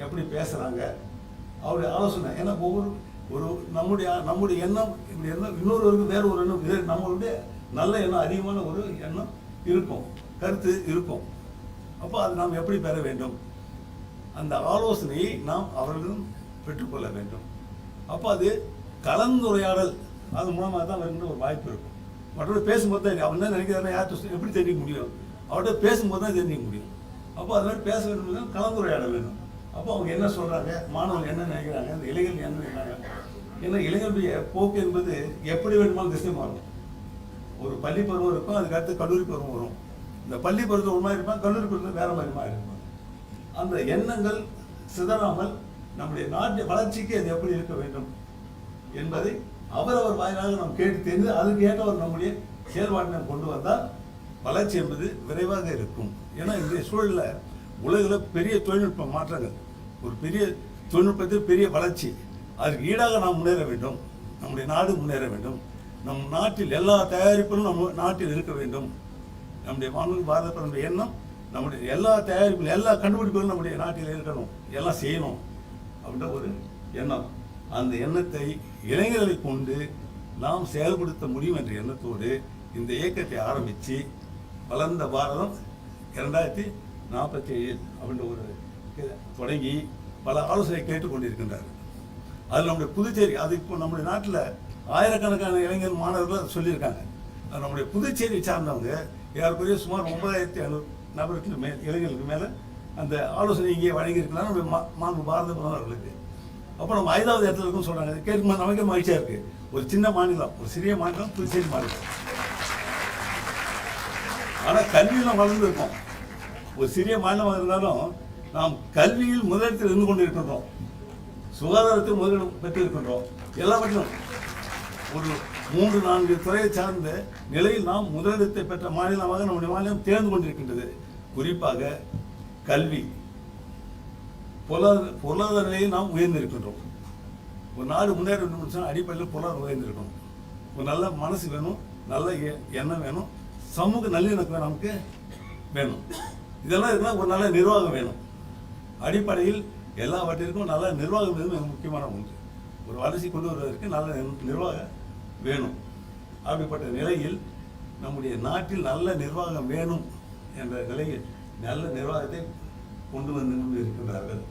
எப்படி பேசுகிறாங்க, அவருடைய ஆலோசனை. ஏன்னா ஒவ்வொரு நம்முடைய எண்ணம் இப்படி எண்ணம் இன்னொருவருக்கு வேறு ஒரு எண்ணம், நம்மளுடைய நல்ல எண்ணம் அதிகமான ஒரு எண்ணம் இருக்கும், கருத்து இருக்கும். அப்போ அது நாம் எப்படி பெற வேண்டும், அந்த ஆலோசனையை நாம் அவர்களிடம் பெற்றுக்கொள்ள வேண்டும். அப்போ அது கலந்துரையாடல், அது மூலமாக தான் வருகின்ற ஒரு வாய்ப்பு இருக்கும். மற்றவங்க பேசும்போது தான் அவன் தான் நினைக்கிறாருன்னா யார்கிட்ட எப்படி தெரிவிக்க முடியும், அவர்கிட்ட பேசும்போது தான் தெரிஞ்சிக்க முடியும். அப்போ அது மாதிரி பேச வேண்டும், கலந்துரையாட வேண்டும். அப்போ அவங்க என்ன சொல்கிறாங்க, மாணவர்கள் என்ன நினைக்கிறாங்க, இந்த இளைஞர்கள் என்ன நினைக்கிறாங்க. ஏன்னா இளைஞருடைய போக்கு என்பது எப்படி வேண்டுமாலும் திசை மாறும். ஒரு பள்ளி பருவம் இருக்கும், அதுக்கடுத்து கல்லூரி பருவம் வரும். இந்த பள்ளி பருவத்தில் ஒரு மாதிரி இருப்பாங்க, கல்லூரி பருவத்தில் வேறு மாதிரி இருப்பாங்க. அந்த எண்ணங்கள் சிதறாமல் நம்முடைய நாட்டு வளர்ச்சிக்கு அது எப்படி இருக்க வேண்டும் என்பதை அவரவர் வாயிலாக நாம் கேட்டு தெரிந்து அதுக்கு ஏற்றவர் நம்முடைய செயல்பாட்டை நாம் கொண்டு வந்தால் வளர்ச்சி என்பது விரைவாக இருக்கும். ஏன்னா இன்றைய சூழலில் உலகில் பெரிய தொழில்நுட்ப மாற்றங்கள், ஒரு பெரிய தொழில்நுட்பத்தில் பெரிய வளர்ச்சி, அதற்கு ஈடாக நாம் முன்னேற வேண்டும், நம்முடைய நாடு முன்னேற வேண்டும். நம் நாட்டில் எல்லா தயாரிப்புகளும் நம்ம நாட்டில் இருக்க வேண்டும். நம்முடைய மாண்புமிகு பாரத பிரதமர் எண்ணம் நம்முடைய எல்லா தயாரிப்புகளும் எல்லா கண்டுபிடிப்புகளும் நம்முடைய நாட்டில் இருக்கணும், எல்லாம் செய்யணும் அப்படின்ற ஒரு எண்ணம். அந்த எண்ணத்தை இளைஞர்களை கொண்டு நாம் செயல்படுத்த முடியும் என்ற எண்ணத்தோடு இந்த இயக்கத்தை ஆரம்பித்து வளர்ந்த பாரதம் 2047 அப்படின்ற ஒரு தொடங்கி பல ஆலோசனை கேட்டுக்கொண்டிருக்கின்றார். அதில் நம்முடைய புதுச்சேரி, அது இப்போ நம்முடைய நாட்டில் ஆயிரக்கணக்கான இளைஞர் மாணவர்கள் அதை சொல்லியிருக்காங்க. அது நம்முடைய புதுச்சேரி சார்ந்தவங்க ஏறக்குறைய சுமார் 9500 நபருக்கு மேல் இளைஞர்களுக்கு மேலே அந்த ஆலோசனை இங்கே வழங்கியிருக்கலாம் நம்முடைய மாண்பு பாரத பிரதமர்களுக்கு. அப்போ நம்ம 5வது இடத்துல இருக்குன்னு சொல்கிறாங்க. கேட்கும்போது நமக்கே மகிழ்ச்சியாக இருக்குது. ஒரு சின்ன மாநிலம், ஒரு சிறிய மாநிலம் புதுச்சேரி மாநிலம், ஆனால் கல்வியில் வளர்ந்துருக்கோம். ஒரு சிறிய மாநிலமாக இருந்தாலும் நாம் கல்வியில் முதலிடத்தில் இருந்து கொண்டு இருக்கின்றோம், சுகாதாரத்தில் முதலிடம் பெற்று இருக்கின்றோம். எல்லாவற்றிலும் ஒரு 3-4 துறையை சார்ந்த நிலையில் நாம் முதலிடத்தை பெற்ற மாநிலமாக நம்முடைய மாநிலம் தேர்ந்து கொண்டிருக்கின்றது. குறிப்பாக கல்வி, பொருளாதார நிலையில் நாம் உயர்ந்திருக்கின்றோம். ஒரு நாடு முன்னேற வேண்டும் சொன்னால் அடிப்படையில் பொருளாதாரம் உயர்ந்திருக்கணும். ஒரு நல்ல மனசு வேணும், நல்ல எண்ணம் வேணும், சமூக நல்லிணக்கம் நமக்கு வேணும். இதெல்லாம் இருந்தால் ஒரு நல்ல நிர்வாகம் வேணும். அடிப்படையில் எல்லாவற்றிற்கும் நல்ல நிர்வாகம் மிக முக்கியமான ஒன்று. ஒரு வளர்ச்சி கொண்டு வருவதற்கு நல்ல நிர்வாகம் வேணும். அப்படிப்பட்ட நிலையில் நம்முடைய நாட்டில் நல்ல நிர்வாகம் வேணும் என்ற நிலையில் நல்ல நிர்வாகத்தை கொண்டு வந்து இருக்கின்றார்கள்.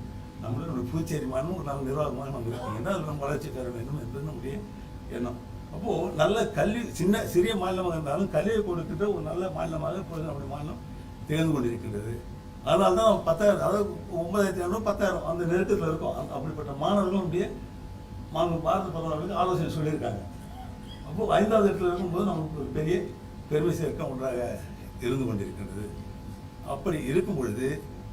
நம்மளுடைய புதுச்சேரி மாநிலம் ஒரு நல்ல நிர்வாகமாக நம்ம இருக்கீங்கன்னா அதில் நம்ம வளர்ச்சி பெற வேண்டும் என்பது நம்முடைய எண்ணம். அப்போது நல்ல கல்வி, சிறிய மாநிலமாக இருந்தாலும் கல்வியை கொடுக்கின்ற ஒரு நல்ல மாநிலமாக இப்போது நம்முடைய மாநிலம் திகழ்ந்து கொண்டிருக்கின்றது. அதனால தான் 10,000, அதாவது 9,500 10,000 அந்த நெருக்கத்தில் இருக்கும். அப்படிப்பட்ட மாணவர்களும் நம்முடைய மாண்பு பாரத பிரதமர்களுக்கு ஆலோசனை சொல்லியிருக்காங்க. அப்போது 5வது இடத்துல இருக்கும்போது நமக்கு ஒரு பெரிய பெருமை சேர்க்க ஒன்றாக இருந்து கொண்டிருக்கின்றது. அப்படி இருக்கும் பொழுது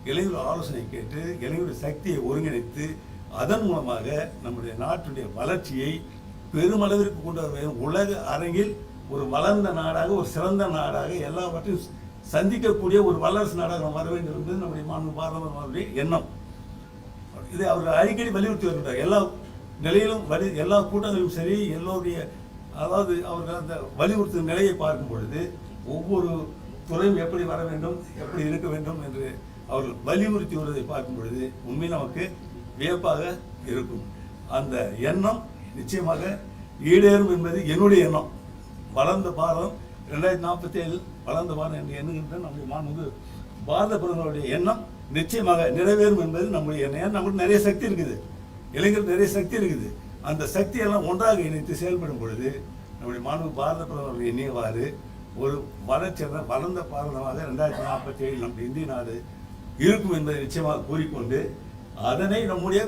இளைஞர்கள் ஆலோசனை கேட்டு இளைஞருடைய சக்தியை ஒருங்கிணைத்து அதன் மூலமாக நம்முடைய நாட்டுடைய வளர்ச்சியை பெருமளவிற்கு கொண்டு வர வேண்டும். உலக அரங்கில் ஒரு வளர்ந்த நாடாக, ஒரு சிறந்த நாடாக, எல்லாவற்றையும் சந்திக்கக்கூடிய ஒரு வல்லரசு நாடாக வர வேண்டும் என்பது நம்முடைய மாண்பு பாரதமாவுடைய எண்ணம். இதை அவர் அடிக்கடி வலியுறுத்தி வருகிறார். எல்லா நிலையிலும் எல்லா கூட்டங்களிலும் சரி, எல்லோருடைய, அதாவது அவர்கள் அந்த வலியுறுத்தும் நிலையை பார்க்கும் பொழுது ஒவ்வொரு துறையும் எப்படி வர வேண்டும், எப்படி இருக்க வேண்டும் என்று அவர்கள் வலியுறுத்தி வருவதை பார்க்கும் பொழுது உண்மையில் நமக்கு வியப்பாக இருக்கும். அந்த எண்ணம் நிச்சயமாக ஈடேறும் என்பது என்னுடைய எண்ணம். வளர்ந்த பாரதம் 2047 வளர்ந்த பாரதம் என்று எண்ணுகின்ற நம்முடைய மாண்புமிகு பாரத பிரதமருடைய எண்ணம் நிச்சயமாக நிறைவேறும் என்பது நம்முடைய எண்ணம். ஏன்னா நமக்கு நிறைய சக்தி இருக்குது, இளைஞர்கள் நிறைய சக்தி இருக்குது. அந்த சக்தியெல்லாம் ஒன்றாக இணைத்து செயல்படும் பொழுது நம்முடைய மாண்புமிகு பாரத பிரதமருடைய எண்ணியவாறு ஒரு வளர்ந்த பாரதமாக 2047 நம்முடைய இந்திய நாடு இருக்கும் என்பதை நிச்சயமாக கூறிக்கொண்டு அதனை நம்முடைய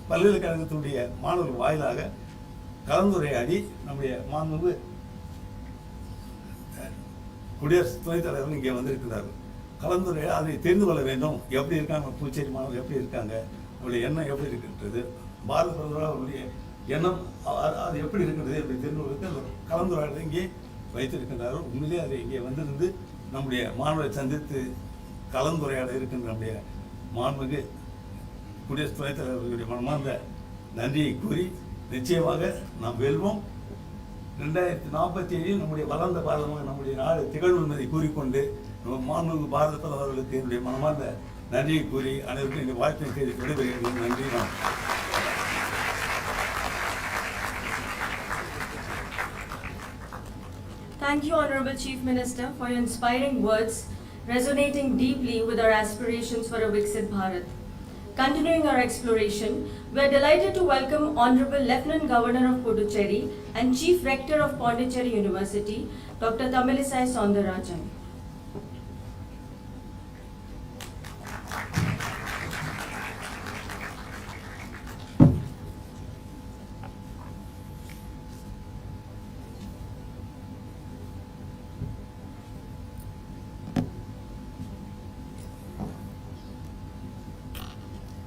பல்கலைக்கழகத்தினுடைய மாணவர்கள் வாயிலாக கலந்துரையாடி நம்முடைய மாண்புமிகு குடியரசு துணைத் தலைவர்கள் இங்கே வந்திருக்கிறார்கள். கலந்துரையாடி அதை தெரிந்து கொள்ள வேண்டும். எப்படி இருக்காங்க புதுச்சேரி மாணவர்கள், எப்படி இருக்காங்க, அவருடைய எண்ணம் எப்படி இருக்கின்றது, பாரத பிரதமர் அவருடைய எண்ணம் அது எப்படி இருக்கின்றது எப்படி தெரிந்து கொள்வதற்கு அந்த கலந்துரையாடலை இங்கே வைத்திருக்கின்றார்கள். உண்மையிலே அதை இங்கே வந்திருந்து நம்முடைய மாணவரை சந்தித்து கலந்துரையாட இருக்கின்ற நம்முடைய மாண்புமிகு குடியரசு துணைத் தலைவர்களுடைய மனமார்ந்த நன்றியை கூறி நிச்சயமாக நாம் வெல்வோம். 2047 நம்முடைய வளர்ந்த பாரதமாக நம்முடைய நாடு திகழும் என்பதை கூறிக்கொண்டு நம்ம மாண்புமிகு பாரத பிரதமர்களுக்கு என்னுடைய மனமார்ந்த நன்றியை கூறி அனைவருக்கும் இந்த வாழ்த்தை விடைபெறுகிறேன். நன்றி. Thank you, Honorable Chief Minister, for your inspiring words, resonating deeply with our aspirations for a Viksit Bharat. Continuing our exploration, we are delighted to welcome Honorable Lieutenant Governor of Puducherry and Chief Rector of Pondicherry University, Dr. Tamilisai Soundarajan.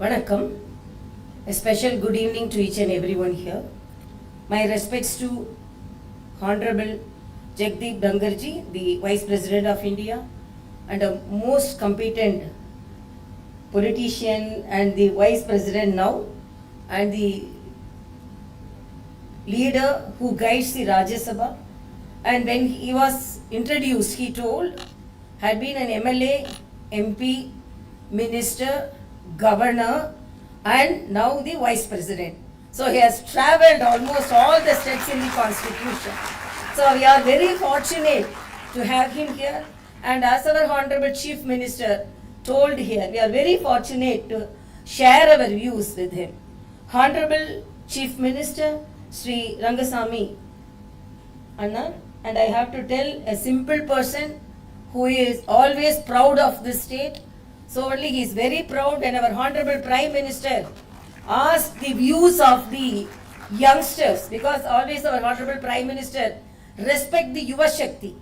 Vanakkam. A special good evening to each and everyone here. My respects to Hon'ble Jagdeep Dhangarji, the Vice President of India, and a most competent politician and the Vice President now, and the leader who guides the Rajya Sabha. And when he was introduced, he told, had been an MLA, MP, Minister, Governor, and now the Vice President. So he has travelled almost all the steps in the Constitution. So we are very fortunate to have him here. And as our Honorable Chief Minister told here, we are very fortunate to share our views with him. Honorable Chief Minister Sri Rangasamy Anna, and I have to tell, a simple person who is always proud of this state. So only he is very proud when our Honorable Prime Minister asked the views of the youngsters, because always our Honorable Prime Minister respect the Yuva Shakti.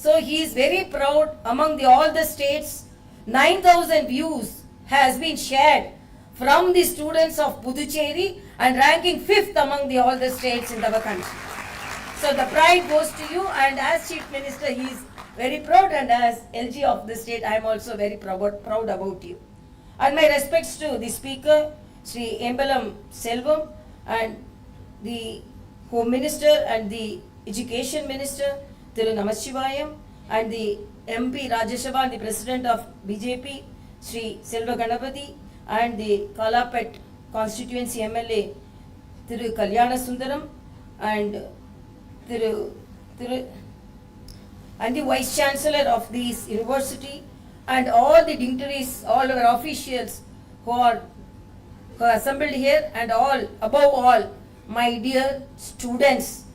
So he is very proud among all the states. 9,000 views has been shared from the students of Puducherry and ranking 5th among all the states in our country. So the pride goes to you, and as Chief Minister he is very proud, and as LG of the state I am also very proud about you. And my respects to the Speaker Sri Embalam Selvam, and the Home Minister and the Education Minister Thiru Namachivayam, and the MP Rajya Sabha and the President of BJP Sri Selva Ganapati, and the Kalapet constituency MLA Thiru Kalyana Sundaram, and and the Vice Chancellor of this university, and all the dignitaries, all our officials who are assembled here, and all, above all, my dear students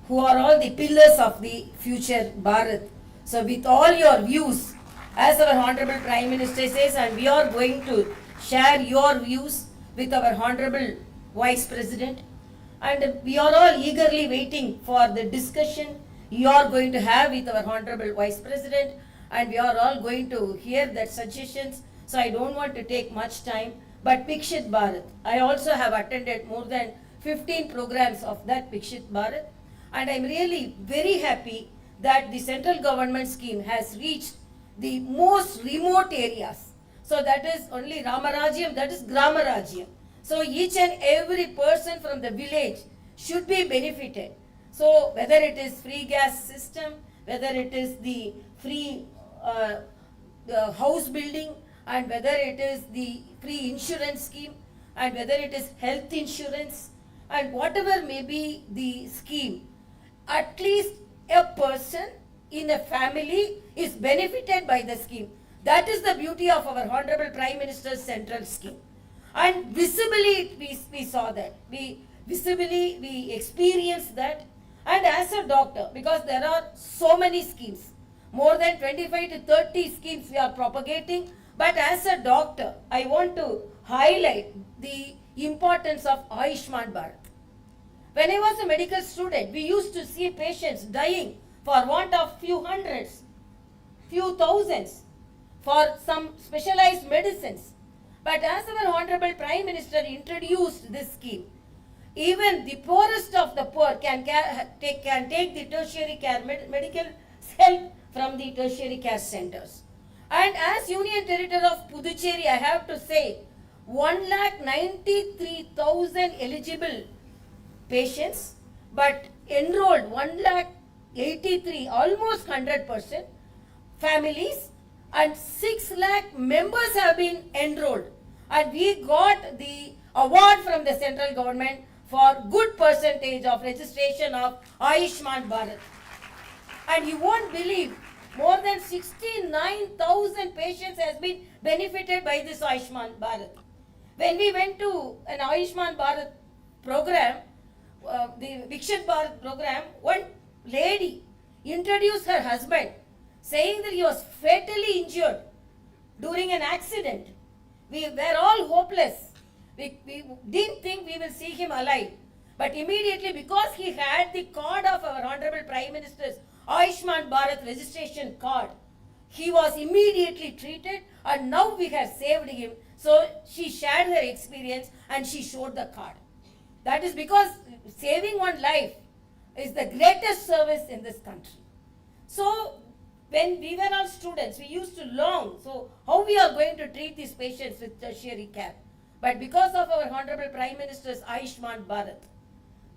who are all the pillars of the future Bharat. So with all your views, as our Honorable Prime Minister says, and we are going to share your views with our Honorable Vice President, and we are all eagerly waiting for the discussion you are going to have with our Honorable Vice President, and we are all going to hear that suggestions. So I don't want to take much time, but Viksit Bharat, I also have attended more than 15 programs of that Viksit Bharat, and I'm really very happy that the central government scheme has reached the most remote areas. So that is only Ramarajyam, that is Gramarajyam. So each and every person from the village should be benefited. So whether it is free gas system, whether it is the free house building, and whether it is the free insurance scheme, and whether it is health insurance, and whatever may be the scheme, at least a person in a family is benefited by the scheme. That is the beauty of our Honorable Prime Minister's central scheme. And visibly we saw that. We experienced that. And as a doctor, because there are so many schemes, more than 25 to 30 schemes we are propagating, but as a doctor, I want to highlight the importance of Ayushman Bharat. When I was a medical student, we used to see patients dying for want of few hundreds, few thousands, for some specialized medicines. But as our Honorable Prime Minister introduced this scheme, even the poorest of the poor can take the tertiary care medical help from the tertiary care centers. And as Union Territory of Puducherry, I have to say, 1,93,000 eligible patients, but enrolled 1,83,000, almost 100% families, and 6 lakh members have been enrolled, and we got the award from the central government for good percentage of registration of Ayushman Bharat. And you won't believe, more than 69,000 patients has been benefited by this Ayushman Bharat. When we went to an Ayushman Bharat program, the Viksit Bharat program, one lady introduced her husband saying that he was fatally injured during an accident. We were all hopeless. We didn't think we will see him alive. But immediately, because he had the card of our Honorable Prime Minister's Ayushman Bharat registration card, he was immediately treated, and now we have saved him. So she shared her experience and she showed the card. That is because saving one life is the greatest service in this country. So when we were all students, we used to long, so how we are going to treat these patients with tertiary care. But because of our Honorable Prime Minister's Ayushman Bharat,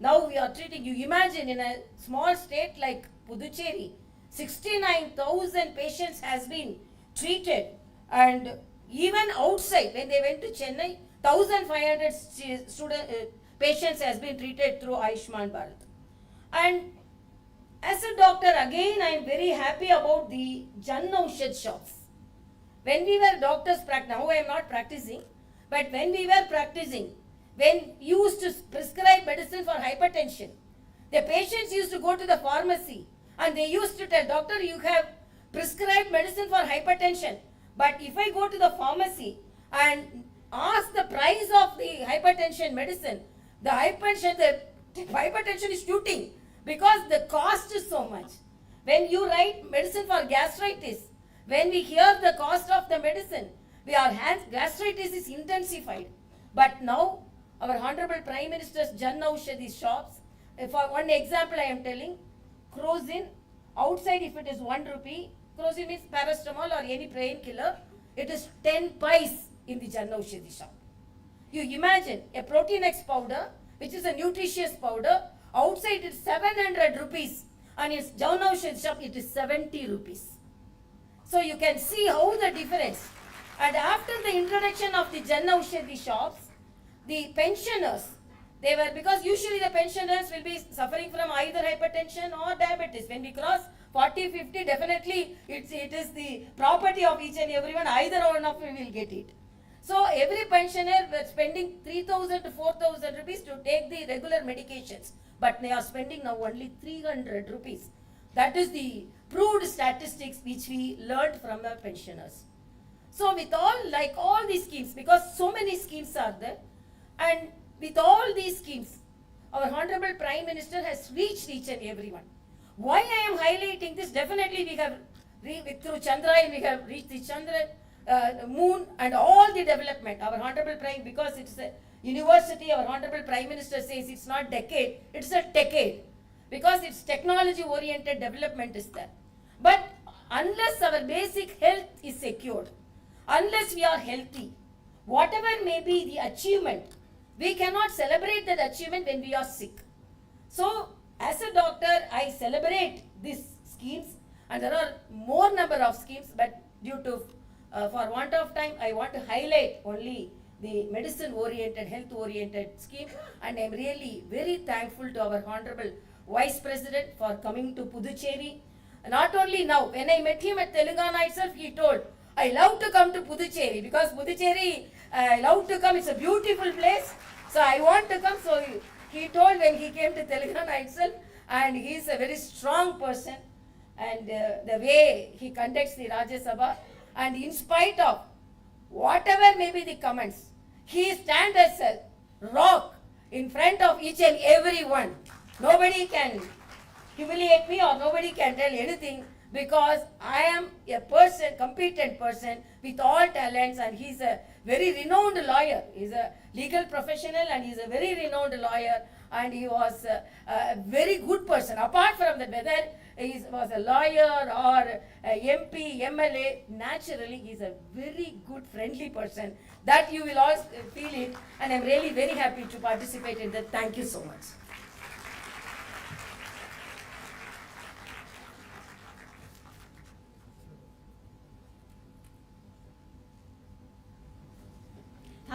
now we are treating, you imagine in a small state like Puducherry, 69,000 patients has been treated, and even outside, when they went to Chennai, 1,500 patients has been treated through Ayushman Bharat. And as a doctor, again, I am very happy about the Jan Aushadh shops. When we were doctors, now I am not practicing, but when we were practicing, when used to prescribe medicine for hypertension, the patients used to go to the pharmacy and they used to tell, doctor, you have prescribed medicine for hypertension, but if I go to the pharmacy and ask the price of the hypertension medicine, the hypertension is shooting because the cost is so much. When you write medicine for gastritis, when we hear the cost of the medicine, gastritis is intensified. But now, our Honorable Prime Minister's Jan Aushadhi shops, for one example I am telling, Crozin, outside if it is 1 rupee, Crozin means paracetamol or any painkiller, it is 10 pice in the Jan Aushadhi shop. You imagine a Protein X powder, which is a nutritious powder, outside it is 700 rupees, and in Jan Aushadhi shop it is 70 rupees. So you can see how the difference. And after the introduction of the Jan Aushadhi shops, the pensioners, they were, because usually the pensioners will be suffering from either hypertension or diabetes. When we cross 40, 50, definitely it is the property of each and everyone, either one of you will get it. So every pensioner were spending 3,000 to 4,000 rupees to take the regular medications. But they are spending now only 300 rupees. That is the proved statistics which we learned from the pensioners. So with all these schemes, because so many schemes are there, and with all these schemes, our Honorable Prime Minister has reached each and everyone. Why I am highlighting this? Definitely we have, through Chandrayaan, we have reached the Chandra, Moon, and all the development. Our Honorable Prime, because it's a university, our Honorable Prime Minister says it's not decade, it's a decade. Because it's technology-oriented development is there. But unless our basic health is secured, unless we are healthy, whatever may be the achievement, we cannot celebrate that achievement when we are sick. So, as a doctor, I celebrate these schemes, and there are more number of schemes, but due to, for want of time, I want to highlight only the medicine-oriented, health-oriented scheme, and I am really very thankful to our Honorable Vice President for coming to Puducherry. Not only now, when I met him at Telangana itself, he told, I love to come to Puducherry, because Puducherry, I love to come, it's a beautiful place, so I want to come. So he told when he came to Telangana itself, and he is a very strong person, and the way he conducts the Rajya Sabha, and in spite of whatever may be the comments, he stands as a rock in front of each and every one. Nobody can humiliate me or nobody can tell anything, because I am a person, competent person with all talents, and he is a very renowned lawyer. He is a legal professional and he is a very renowned lawyer, and he was a very good person. Apart from that, whether he was a lawyer or a MP, MLA, naturally he is a very good, friendly person. That you will all feel it, and I am really very happy to participate in that. Thank you so much.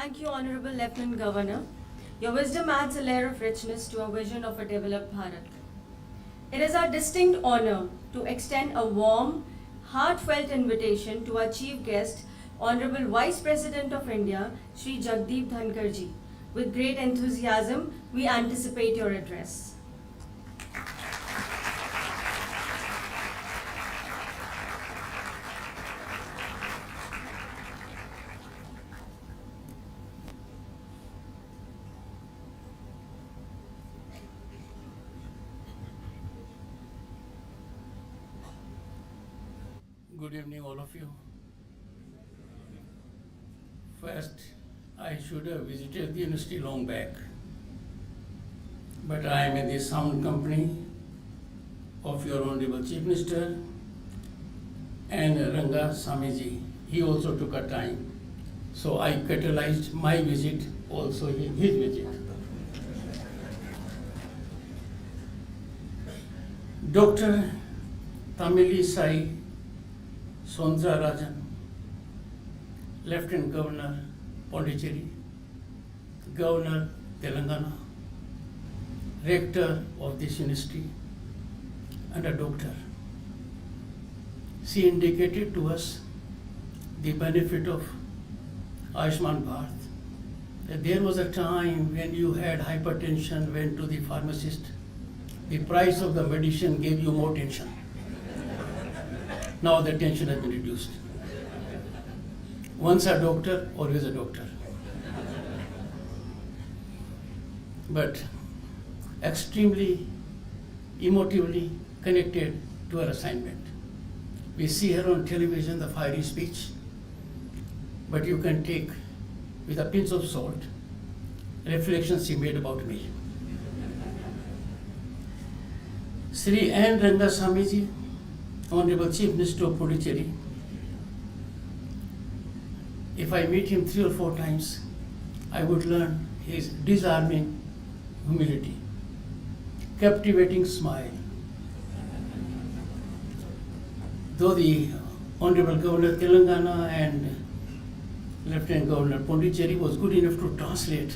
Thank you, Honorable Lieutenant Governor. Your wisdom adds a layer of richness to our vision of a developed Bharat. It is our distinct honor to extend a warm, heartfelt invitation to our chief guest, Honorable Vice President of India, Shri Jagdeep Dhankar ji. With great enthusiasm, we anticipate your address. Good evening, all of you. First, I should have visited the university long back, but I am in the sound company of your Honorable Chief Minister and Ranga Swamiji. He also took a time, so I catalyzed my visit, also his visit. Dr. Tamilisai Sondra Rajan, Lieutenant Governor, Pondicherry, Governor, Telangana, Rector of this university, and a doctor. She indicated to us the benefit of Ayushman Bharat. That there was a time when you had hypertension, went to the pharmacist, the price of the medicine gave you more tension. Now the tension has been reduced. Once a doctor, always a doctor. But extremely emotively connected to her assignment. We see her on television, the fiery speech, but you can take with a pinch of salt reflections she made about me. Sri N. Ranga Swamiji, Honorable Chief Minister of Puducherry. If I meet him 3 or 4 times, I would learn his disarming humility, captivating smile. Though the Honorable Governor Telangana and Lieutenant Governor Pondicherry was good enough to translate,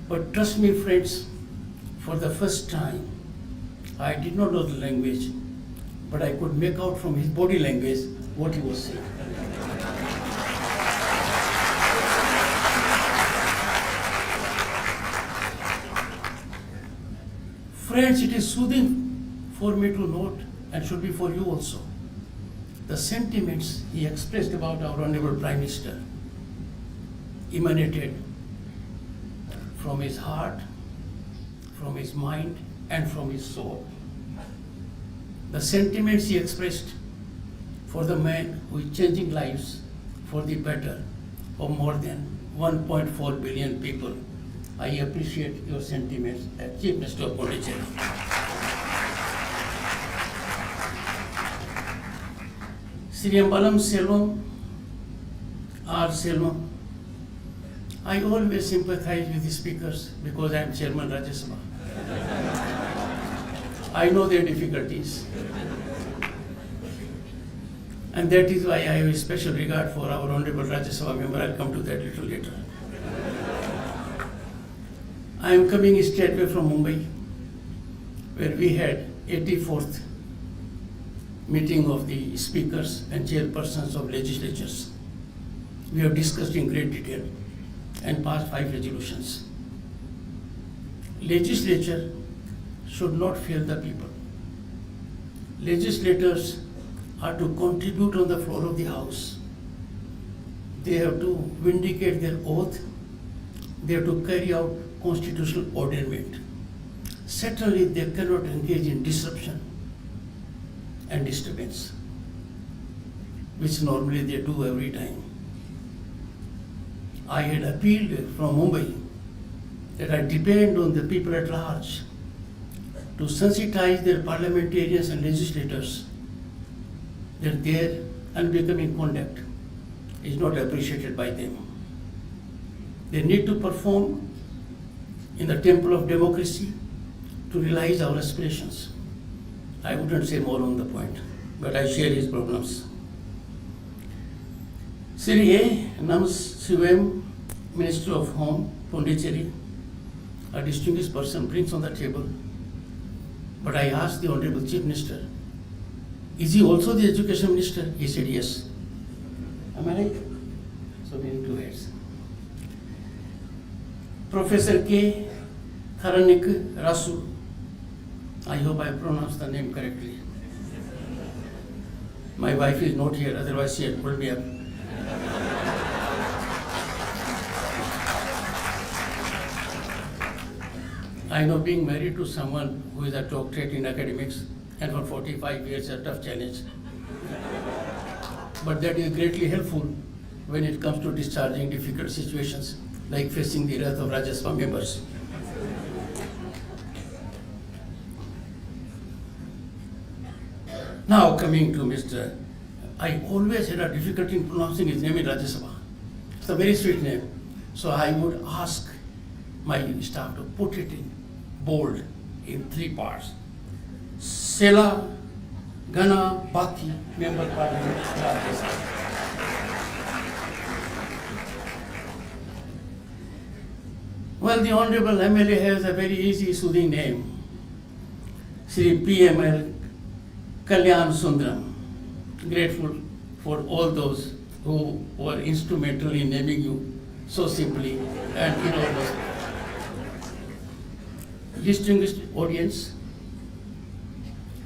but trust me friends, for the first time, I did not know the language, but I could make out from his body language what he was saying. Friends, it is soothing for me to note, and should be for you also, the sentiments he expressed about our Honorable Prime Minister emanated from his heart, from his mind, and from his soul. The sentiments he expressed for the man who is changing lives for the better of more than 1.4 billion people. I appreciate your sentiments as Chief Minister of Pondicherry. Sri Ambalam Selvam, R. Selvam, I always sympathize with the speakers because I am Chairman Rajya Sabha. I know their difficulties. And that is why I have a special regard for our Honorable Rajya Sabha member. I'll come to that a little later. I am coming straightway from Mumbai, where we had 84th meeting of the speakers and chairpersons of legislatures. We have discussed in great detail and passed 5 resolutions. Legislature should not fail the people. Legislators are to contribute on the floor of the House. They have to vindicate their oath. They have to carry out constitutional ordainment. Certainly they cannot engage in disruption and disturbance, which normally they do every time. I had appealed from Mumbai that I depend on the people at large to sensitize their parliamentarians and legislators that their unbecoming conduct is not appreciated by them. They need to perform in the temple of democracy to realize our aspirations. I wouldn't say more on the point, but I share his problems. Sri A. Nams Sivem, Minister of Home, Pondicherry, a distinguished person, brings on the table. But I asked the Honorable Chief Minister, is he also the Education Minister? He said yes. Am I right? So we need two heads. Professor K. Tharanik Rasu, I hope I pronounced the name correctly. My wife is not here, otherwise she had pulled me up. I know being married to someone who is a doctorate in academics and for 45 years a tough challenge. But that is greatly helpful when it comes to discharging difficult situations like facing the wrath of Rajya Sabha members. Now coming to Mr. I always had a difficulty in pronouncing his name in Rajya Sabha. It's a very sweet name. So I would ask my staff to put it in bold in 3 parts. Sela Gana Bhati, Member Parliament, Rajya Sabha. Well, the Honorable MLA has a very easy, soothing name, Sri PML Kalyan Sundaram. Grateful for all those who were instrumental in naming you so simply and enormously. Distinguished audience,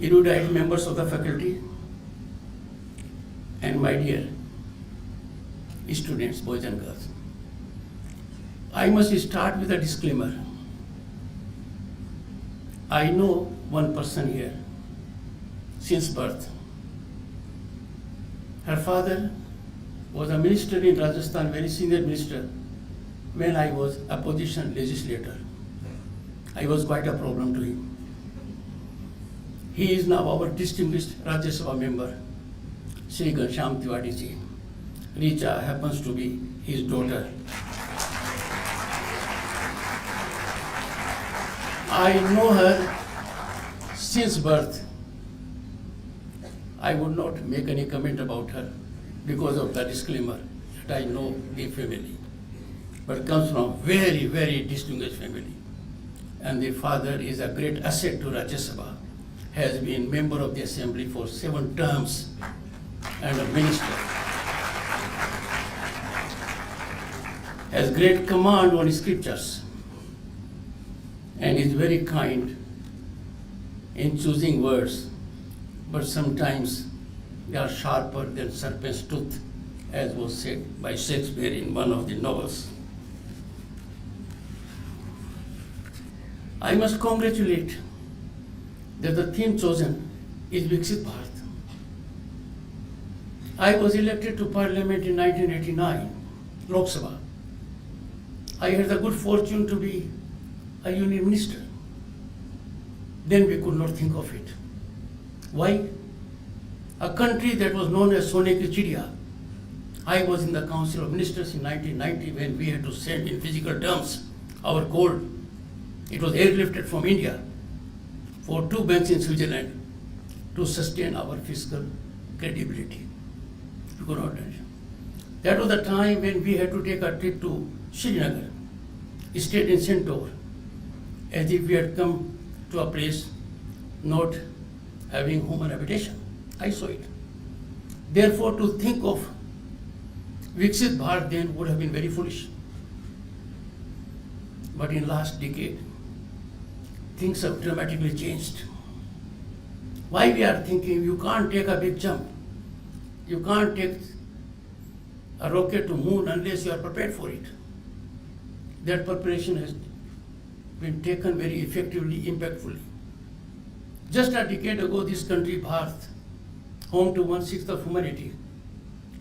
erudite members of the faculty, and my dear students, boys and girls. I must start with a disclaimer. I know one person here since birth. Her father was a minister in Rajasthan, very senior minister, when I was opposition legislator. I was quite a problem to him. He is now our distinguished Rajya Sabha member, Sri Ghanshyam Tiwari ji. Richa happens to be his daughter. I know her since birth. I would not make any comment about her because of the disclaimer that I know the family, but comes from very, very distinguished family. And the father is a great asset to Rajya Sabha, has been member of the assembly for 7 terms and a minister. Has great command on scriptures and is very kind in choosing words, but sometimes they are sharper than serpent's tooth, as was said by Shakespeare in one of the novels. I must congratulate that the theme chosen is Viksit Bharat. I was elected to Parliament in 1989, Lok Sabha. I had the good fortune to be a union minister. Then we could not think of it. Why? A country that was known as Sone Ki Chidiya. I was in the Council of Ministers in 1990 when we had to send in physical terms our gold. It was airlifted from India for 2 banks in Switzerland to sustain our fiscal credibility. We could not do it. That was the time when we had to take a trip to Srinagar, stayed in Centaur, as if we had come to a place not having human habitation. I saw it. Therefore, to think of Viksit Bharat then would have been very foolish. But in last decade, things have dramatically changed. Why we are thinking you can't take a big jump, you can't take a rocket to moon unless you are prepared for it. That preparation has been taken very effectively, impactfully. Just a decade ago, this country, Bharat, home to 1/6 of humanity,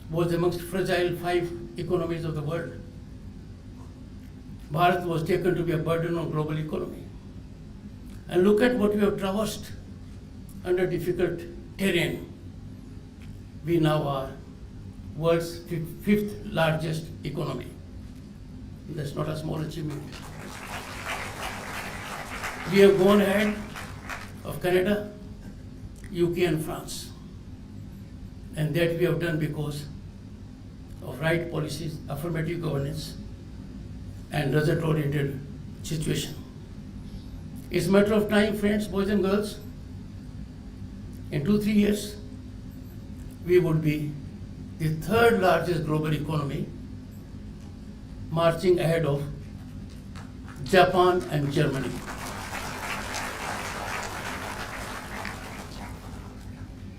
was amongst fragile 5 economies of the world. Bharat was taken to be a burden on global economy. And look at what we have traversed under difficult terrain. We now are world's 5th largest economy. That's not a small achievement. We have gone ahead of Canada, UK and France. And that we have done because of right policies, affirmative governance, and result-oriented situation. It's a matter of time, friends, boys and girls. In 2-3 years, we would be the third largest global economy, marching ahead of Japan and Germany.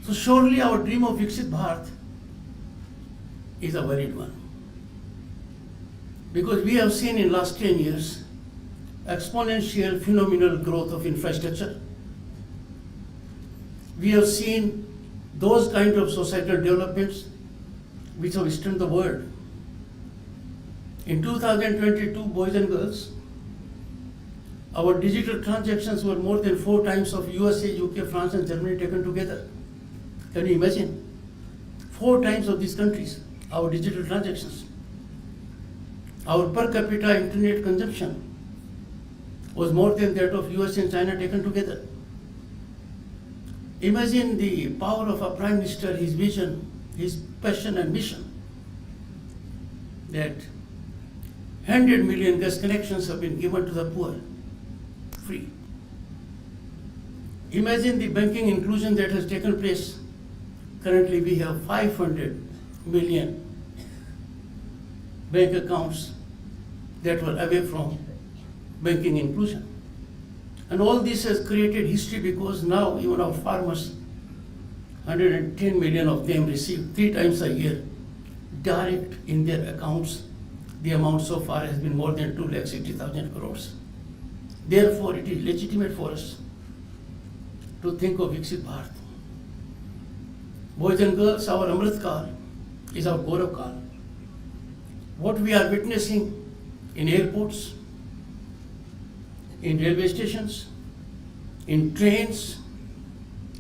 So surely our dream of Viksit Bharat is a valid one. Because we have seen in last 10 years exponential phenomenal growth of infrastructure. We have seen those kind of societal developments which have stunned the world. In 2022, boys and girls, our digital transactions were more than 4 times of USA, UK, France and Germany taken together. Can you imagine? 4 times of these countries, our digital transactions. Our per capita internet consumption was more than that of US and China taken together. Imagine the power of a Prime Minister, his vision, his passion and mission, that 100 million gas connections have been given to the poor, free. Imagine the banking inclusion that has taken place. Currently we have 500 million bank accounts that were away from banking inclusion. And all this has created history because now even our farmers, 110 million of them receive 3 times a year direct in their accounts. The amount so far has been more than 2,60,000 crores. Therefore, it is legitimate for us to think of Viksit Bharat. Boys and girls, our Amrit Kal is our Gaurav Kal. What we are witnessing in airports, in railway stations, in trains,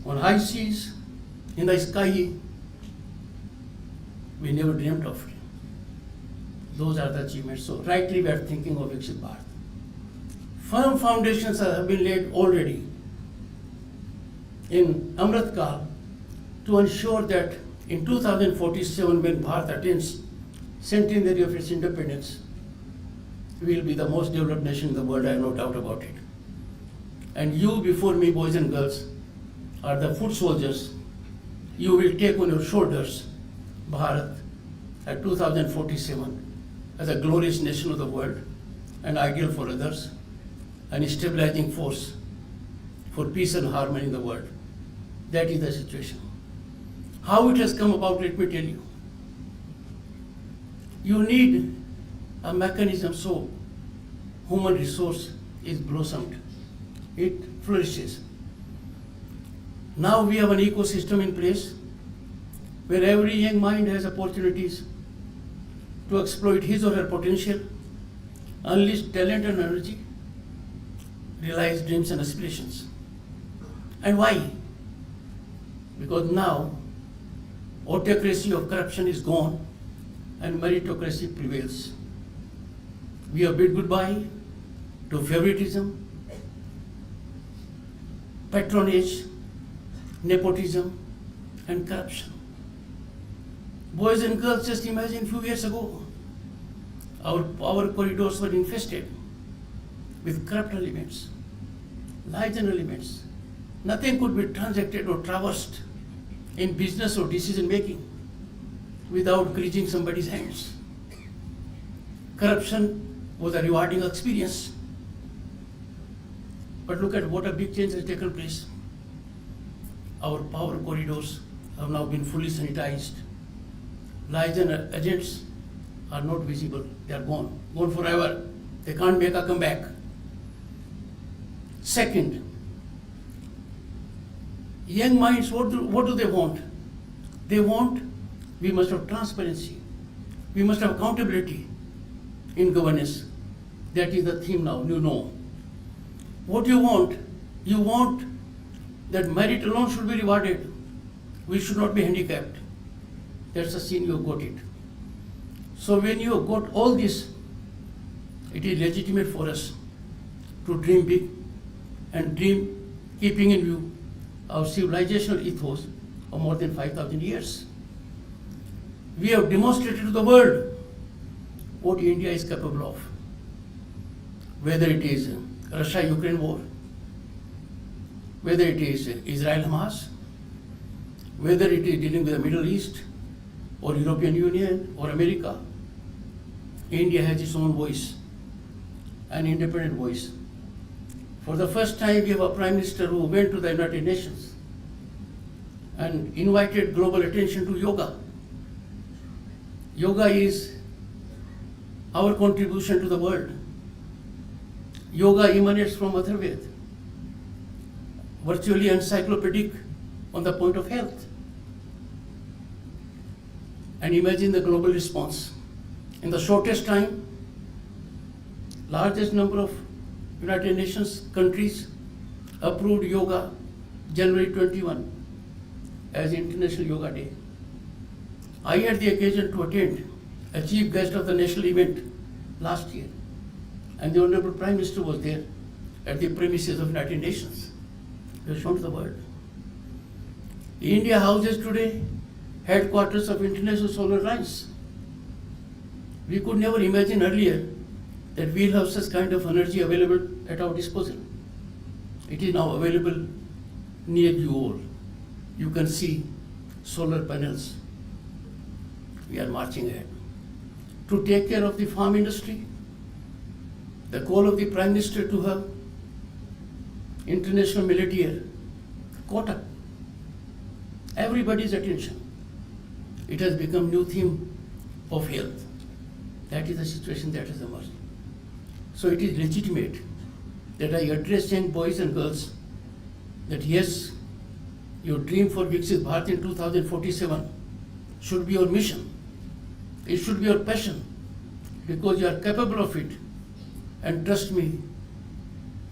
on high seas, in the sky, we never dreamt of it. Those are the achievements. So rightly we are thinking of Viksit Bharat. Firm foundations have been laid already in Amrit Kal to ensure that in 2047, when Bharat attains centenary of its independence, we will be the most developed nation in the world, I have no doubt about it. And you before me, boys and girls, are the foot soldiers. You will take on your shoulders Bharat at 2047 as a glorious nation of the world, an ideal for others, and a stabilizing force for peace and harmony in the world. That is the situation. How it has come about, let me tell you. You need a mechanism so human resource is blossomed, it flourishes. Now we have an ecosystem in place where every young mind has opportunities to exploit his or her potential, unleash talent and energy, realize dreams and aspirations. And why? Because now autocracy of corruption is gone and meritocracy prevails. We have bid goodbye to favoritism, patronage, nepotism, and corruption. Boys and girls, just imagine a few years ago, our power corridors were infested with corrupt elements, lies-and elements. Nothing could be transacted or traversed in business or decision making without greasing somebody's hands. Corruption was a rewarding experience. But look at what a big change has taken place. Our power corridors have now been fully sanitized. Lies and agents are not visible. They are gone forever. They can't make a comeback. Second, young minds, what do they want? They want, we must have transparency. We must have accountability in governance. That is the theme now, you know. What you want? You want that merit alone should be rewarded. We should not be handicapped. That's the scene, you have got it. So when you have got all this, it is legitimate for us to dream big and dream keeping in view our civilizational ethos of more than 5,000 years. We have demonstrated to the world what India is capable of. whether it is Russia-Ukraine war, whether it is Israel-Hamas, whether it is dealing with the Middle East or European Union or America, India has its own voice, an independent voice. For the first time, we have a Prime Minister who went to the United Nations and invited global attention to yoga. Yoga is our contribution to the world. Yoga emanates from Atharvaveda, virtually encyclopedic on the point of health. And imagine the global response. In the shortest time, largest number of United Nations countries approved yoga January 21 as International Yoga Day. I had the occasion to attend a chief guest of the national event last year, and the Honorable Prime Minister was there at the premises of United Nations. It was shown to the world. India houses today headquarters of International Solar Alliance. We could never imagine earlier that we'll have such kind of energy available at our disposal. It is now available near you all. You can see solar panels. We are marching ahead. To take care of the farm industry, the call of the Prime Minister to have International Millet Year caught up everybody's attention. It has become new theme of health. That is the situation that has emerged. So it is legitimate that I address young boys and girls that yes, your dream for Viksit Bharat in 2047 should be your mission. It should be your passion, because you are capable of it. And trust me,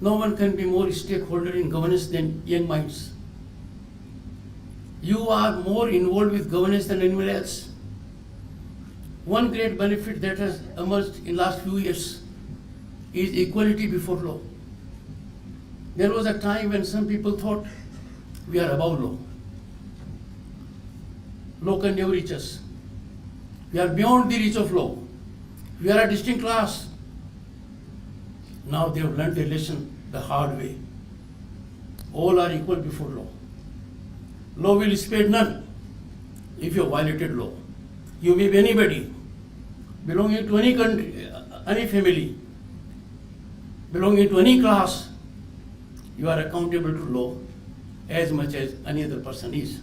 no one can be more stakeholder in governance than young minds. You are more involved with governance than anyone else. One great benefit that has emerged in last few years is equality before law. There was a time when some people thought we are above law. Law can never reach us. We are beyond the reach of law. We are a distinct class. Now they have learned their lesson the hard way. All are equal before law. Law will spare none if you have violated law. You may be anybody, belonging to any country, any family, belonging to any class. You are accountable to law as much as any other person is.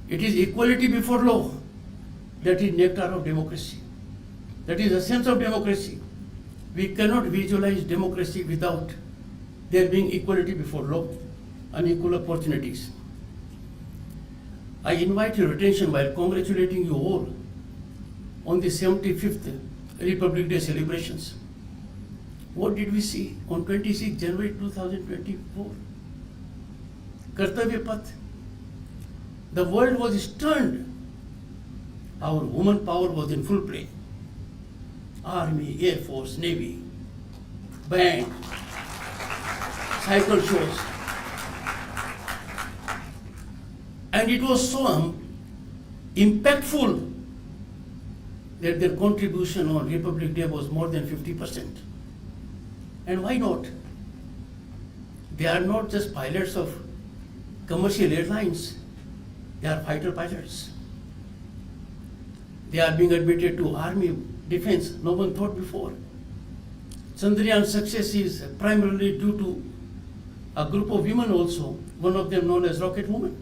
It is equality before law that is nectar of democracy. That is the essence of democracy. We cannot visualize democracy without there being equality before law and equal opportunities. I invite your attention while congratulating you all on the 75th Republic Day celebrations. What did we see on 26 January 2024? Kartavya Path. The world was stunned. Our woman power was in full play. Army, Air Force, Navy, band, cycle shows. And it was so impactful that their contribution on Republic Day was more than 50%. And why not? They are not just pilots of commercial airlines, they are fighter pilots. They are being admitted to army defense, no one thought before. Chandrayaan's success is primarily due to a group of women also, one of them known as Rocket Woman.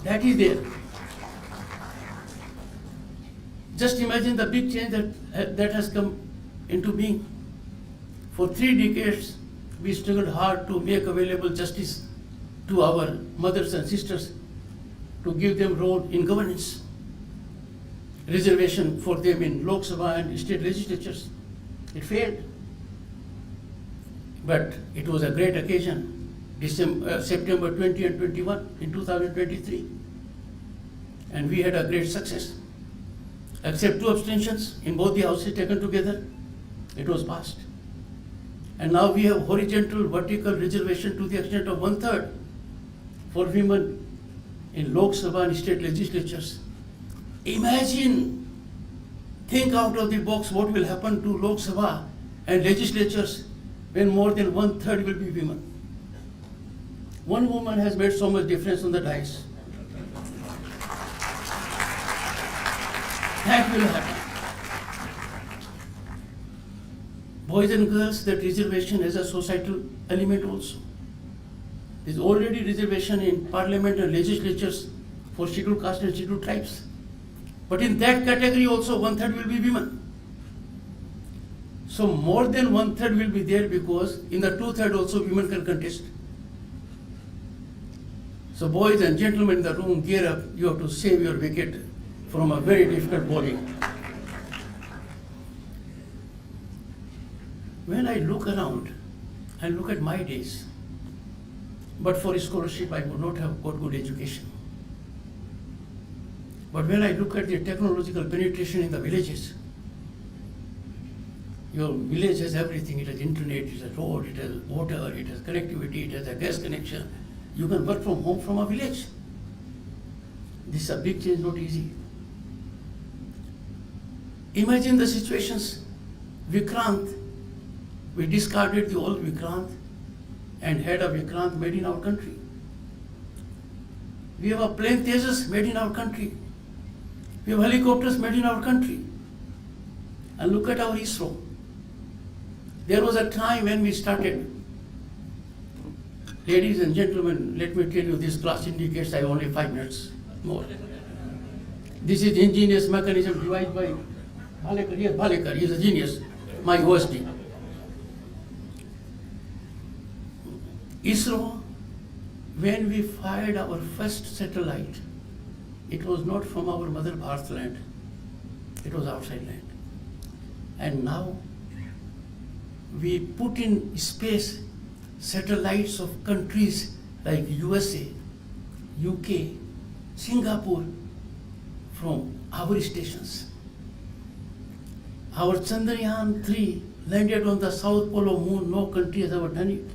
That is there. Just imagine the big change that has come into being. For 3 decades, we struggled hard to make available justice to our mothers and sisters, to give them role in governance. Reservation for them in Lok Sabha and state legislatures. It failed. But it was a great occasion, September 20 and 21 in 2023. And we had a great success. Except 2 abstentions in both the houses taken together, it was passed. And now we have horizontal, vertical reservation to the extent of 1/3 for women in Lok Sabha and state legislatures. Imagine, think out of the box what will happen to Lok Sabha and legislatures when more than 1/3 will be women. One woman has made so much difference on the dais. That will happen. Boys and girls, that reservation has a societal element also. There's already reservation in parliament and legislatures for scheduled caste and scheduled tribes. But in that category also 1/3 will be women. So more than 1/3 will be there because in the 2/3 also women can contest. So boys and gentlemen in the room, gear up. You have to save your wicket from a very difficult bowling. When I look around and look at my days, but for scholarship I would not have got good education. But when I look at the technological penetration in the villages, your village has everything. It has internet, it has road, it has water, it has connectivity, it has a gas connection. You can work from home from a village. This is a big change, not easy. Imagine the situations. Vikrant, we discarded the old Vikrant and had a Vikrant made in our country. We have a plane Tejas made in our country. We have helicopters made in our country. And look at our ISRO. There was a time when we started. Ladies and gentlemen, let me tell you, this class indicates I have only 5 minutes more. This is ingenious mechanism devised by Bhalekar. Yes, Bhalekar, he is a genius, my OSD. ISRO, when we fired our first satellite, it was not from our mother Bharat land, it was outside land. And now we put in space satellites of countries like USA, UK, Singapore from our stations. Our Chandrayaan 3 landed on the South Pole of Moon. No country has ever done it.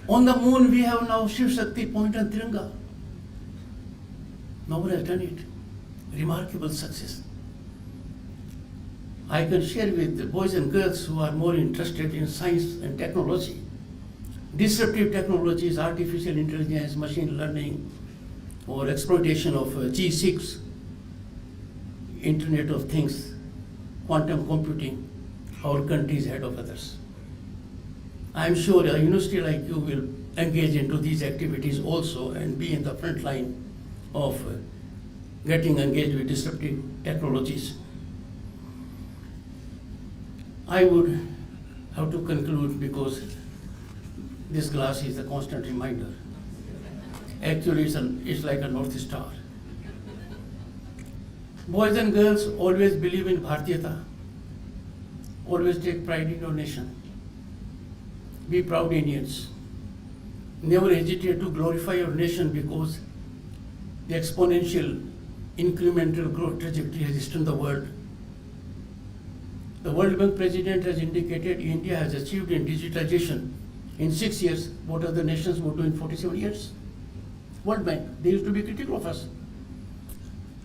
On the moon we have now Shiv Shakti Point and Tiranga. No one has done it. Remarkable success. I can share with the boys and girls who are more interested in science and technology. Disruptive technologies, artificial intelligence, machine learning, or exploitation of G6, Internet of Things, quantum computing, our country is ahead of others. I am sure a university like you will engage into these activities also and be in the front line of getting engaged with disruptive technologies. I would have to conclude because this glass is a constant reminder. Actually, it's like a North Star. Boys and girls, always believe in Bharatiyata. Always take pride in your nation. Be proud Indians. Never hesitate to glorify your nation because the exponential, incremental growth trajectory has stunned the world. The World Bank President has indicated India has achieved in digitization in 6 years what other nations would do in 47 years. World Bank, they used to be critical of us.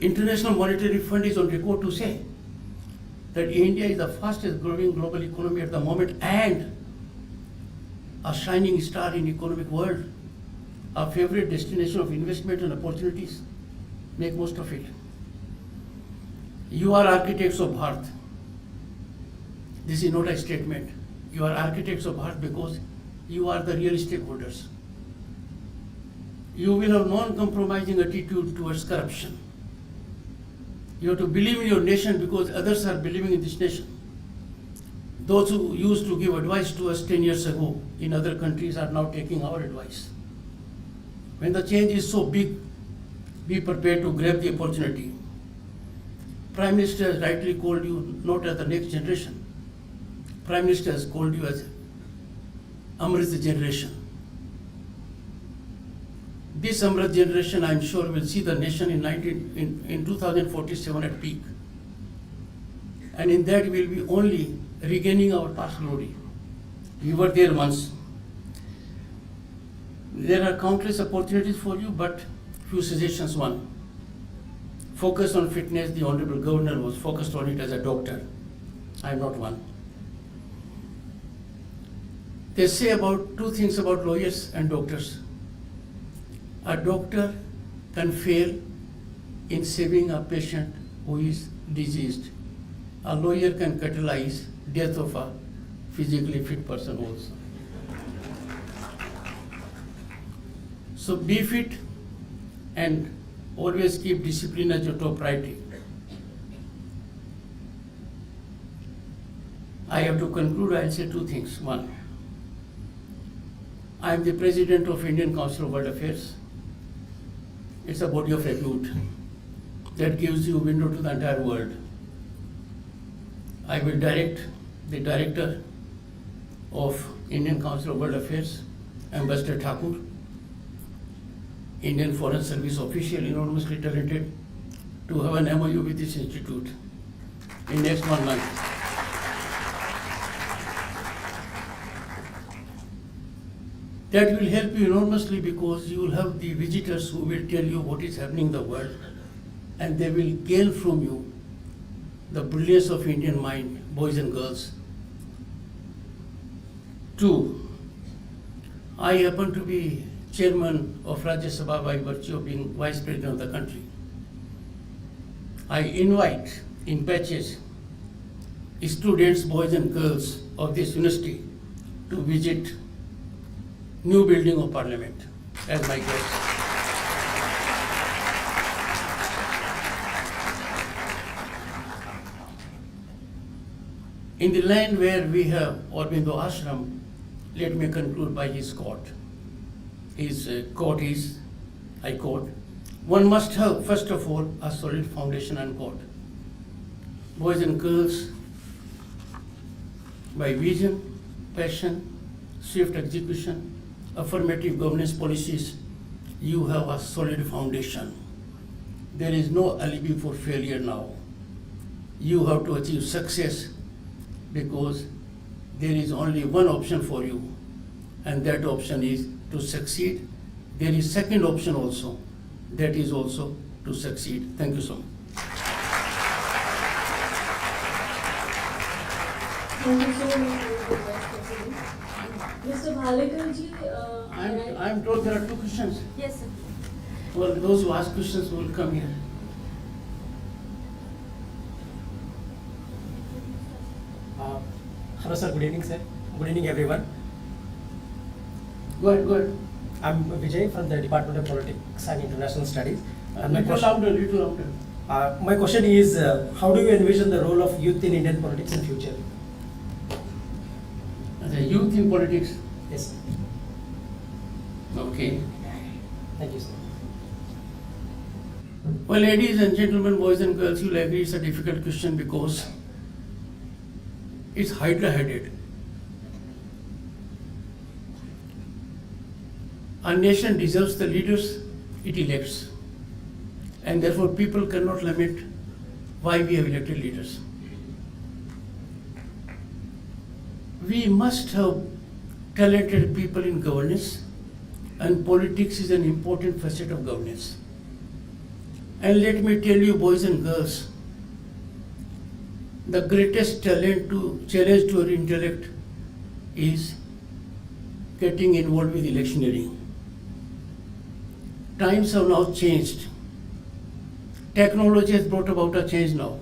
International Monetary Fund is on record to say that India is the fastest growing global economy at the moment and a shining star in economic world, a favorite destination of investment and opportunities. Make most of it. You are architects of Bharat. This is not a statement. You are architects of Bharat because you are the real stakeholders. You will have non-compromising attitude towards corruption. You have to believe in your nation because others are believing in this nation. Those who used to give advice to us 10 years ago in other countries are now taking our advice. When the change is so big, be prepared to grab the opportunity. Prime Minister has rightly called you not as the next generation. Prime Minister has called you as Amrit generation. This Amrit generation, I am sure, will see the nation in 2047 at peak. And in that we will be only regaining our past glory. We were there once. There are countless opportunities for you, but few suggestions. One, focus on fitness, the Honorable Governor was focused on it as a doctor. I am not one. They say about two things about lawyers and doctors. A doctor can fail in saving a patient who is diseased. A lawyer can catalyze death of a physically fit person also. So be fit and always keep discipline as your top priority. I have to conclude, I'll say two things. One, I am the President of Indian Council of World Affairs. It's a body of repute that gives you a window to the entire world. I will direct the Director of Indian Council of World Affairs, Ambassador Thakur, Indian Foreign Service official, enormously talented, to have an MOU with this institute in next 1 month. That will help you enormously because you will have the visitors who will tell you what is happening in the world, and they will gain from you the brilliance of Indian mind, boys and girls. 2, I happen to be chairman of Rajya Sabha by virtue of being vice president of the country. I invite in batches students, boys and girls of this university to visit new building of parliament as my guest. In the land where we have Aurobindo Ashram, let me conclude by his quote. His quote is, I quote, "One must have, first of all, a solid foundation," unquote. Boys and girls, by vision, passion, swift execution, affirmative governance policies, you have a solid foundation. There is no alibi for failure now. You have to achieve success because there is only one option for you, and that option is to succeed. There is second option also, that is also to succeed. Thank you so much. Thank you so much, Vice President. Mr. Bhalekarji, I'm told there are two questions. yes, sir. Well, those who ask questions will come here. Hello sir, good evening sir. Good evening everyone. Go ahead. I'm Vijay from the Department of Politics and International Studies. And Little louder. my question is, how do you envision the role of youth in Indian politics in future? As a youth in politics, Yes, sir. okay. Thank you sir. Well, ladies and gentlemen, boys and girls, you'll agree it's a difficult question because it's hydra-headed. A nation deserves the leaders it elects, and therefore people cannot lament why we have elected leaders. We must have talented people in governance, and politics is an important facet of governance. And let me tell you, boys and girls, the greatest challenge to your intellect is getting involved with electioneering. Times have now changed. Technology has brought about a change now.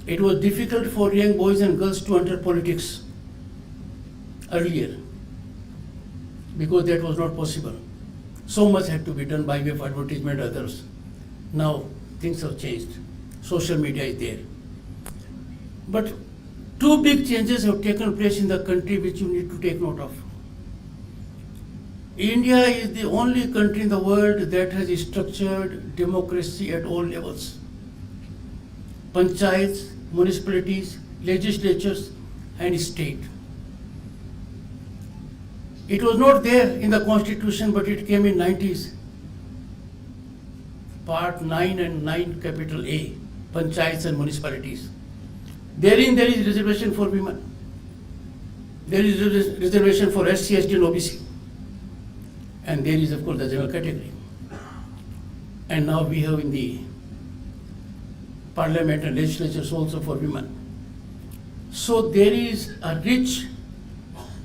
It was difficult for young boys and girls to enter politics earlier because that was not possible. So much had to be done by way of advertisement and others. Now things have changed. Social media is there. But two big changes have taken place in the country which you need to take note of. India is the only country in the world that has structured democracy at all levels. Panchayats, municipalities, legislatures, and state. It was not there in the constitution, but it came in 90s. Part 9 and 9 capital A, Panchayats and municipalities. Therein there is reservation for women. There is reservation for SC, ST and OBC. And there is of course the general category. And now we have in the parliament and legislatures also for women. So there is a rich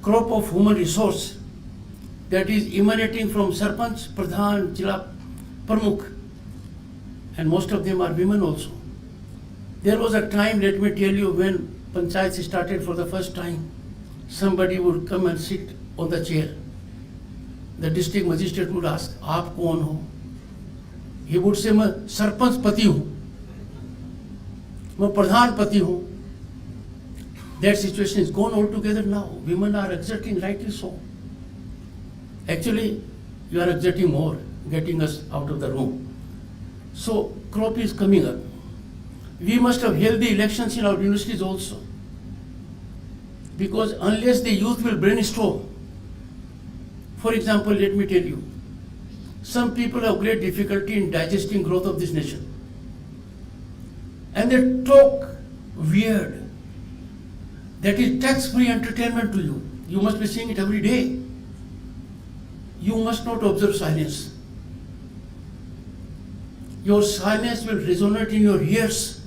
crop of human resource that is emanating from Sarpanch, Pradhan, Jila Pramukh, and most of them are women also. There was a time, let me tell you, when panchayats started for the first time, somebody would come and sit on the chair. The district magistrate would ask, "Aap kaun ho?" He would say, "मैं सरपंच पति हूँ, मैं प्रधान पति हूँ." That situation is gone altogether now. Women are exerting, rightly so. Actually, you are exerting more, getting us out of the room. So, crop is coming up. We must have healthy elections in our universities also. Because unless the youth will brainstorm, for example, let me tell you, some people have great difficulty in digesting growth of this nation. And they talk weird. That is tax-free entertainment to you. You must be seeing it every day. You must not observe silence. Your silence will resonate in your ears.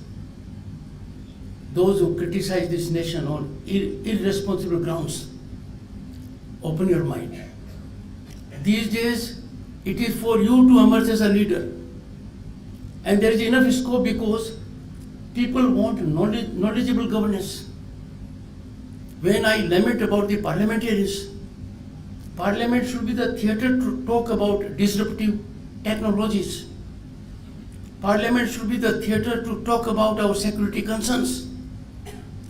Those who criticize this nation on irresponsible grounds, open your mind. These days, it is for you to emerge as a leader. And there is enough scope because people want knowledgeable governance. When I lament about the parliamentarians, Parliament should be the theatre to talk about disruptive technologies. Parliament should be the theatre to talk about our security concerns,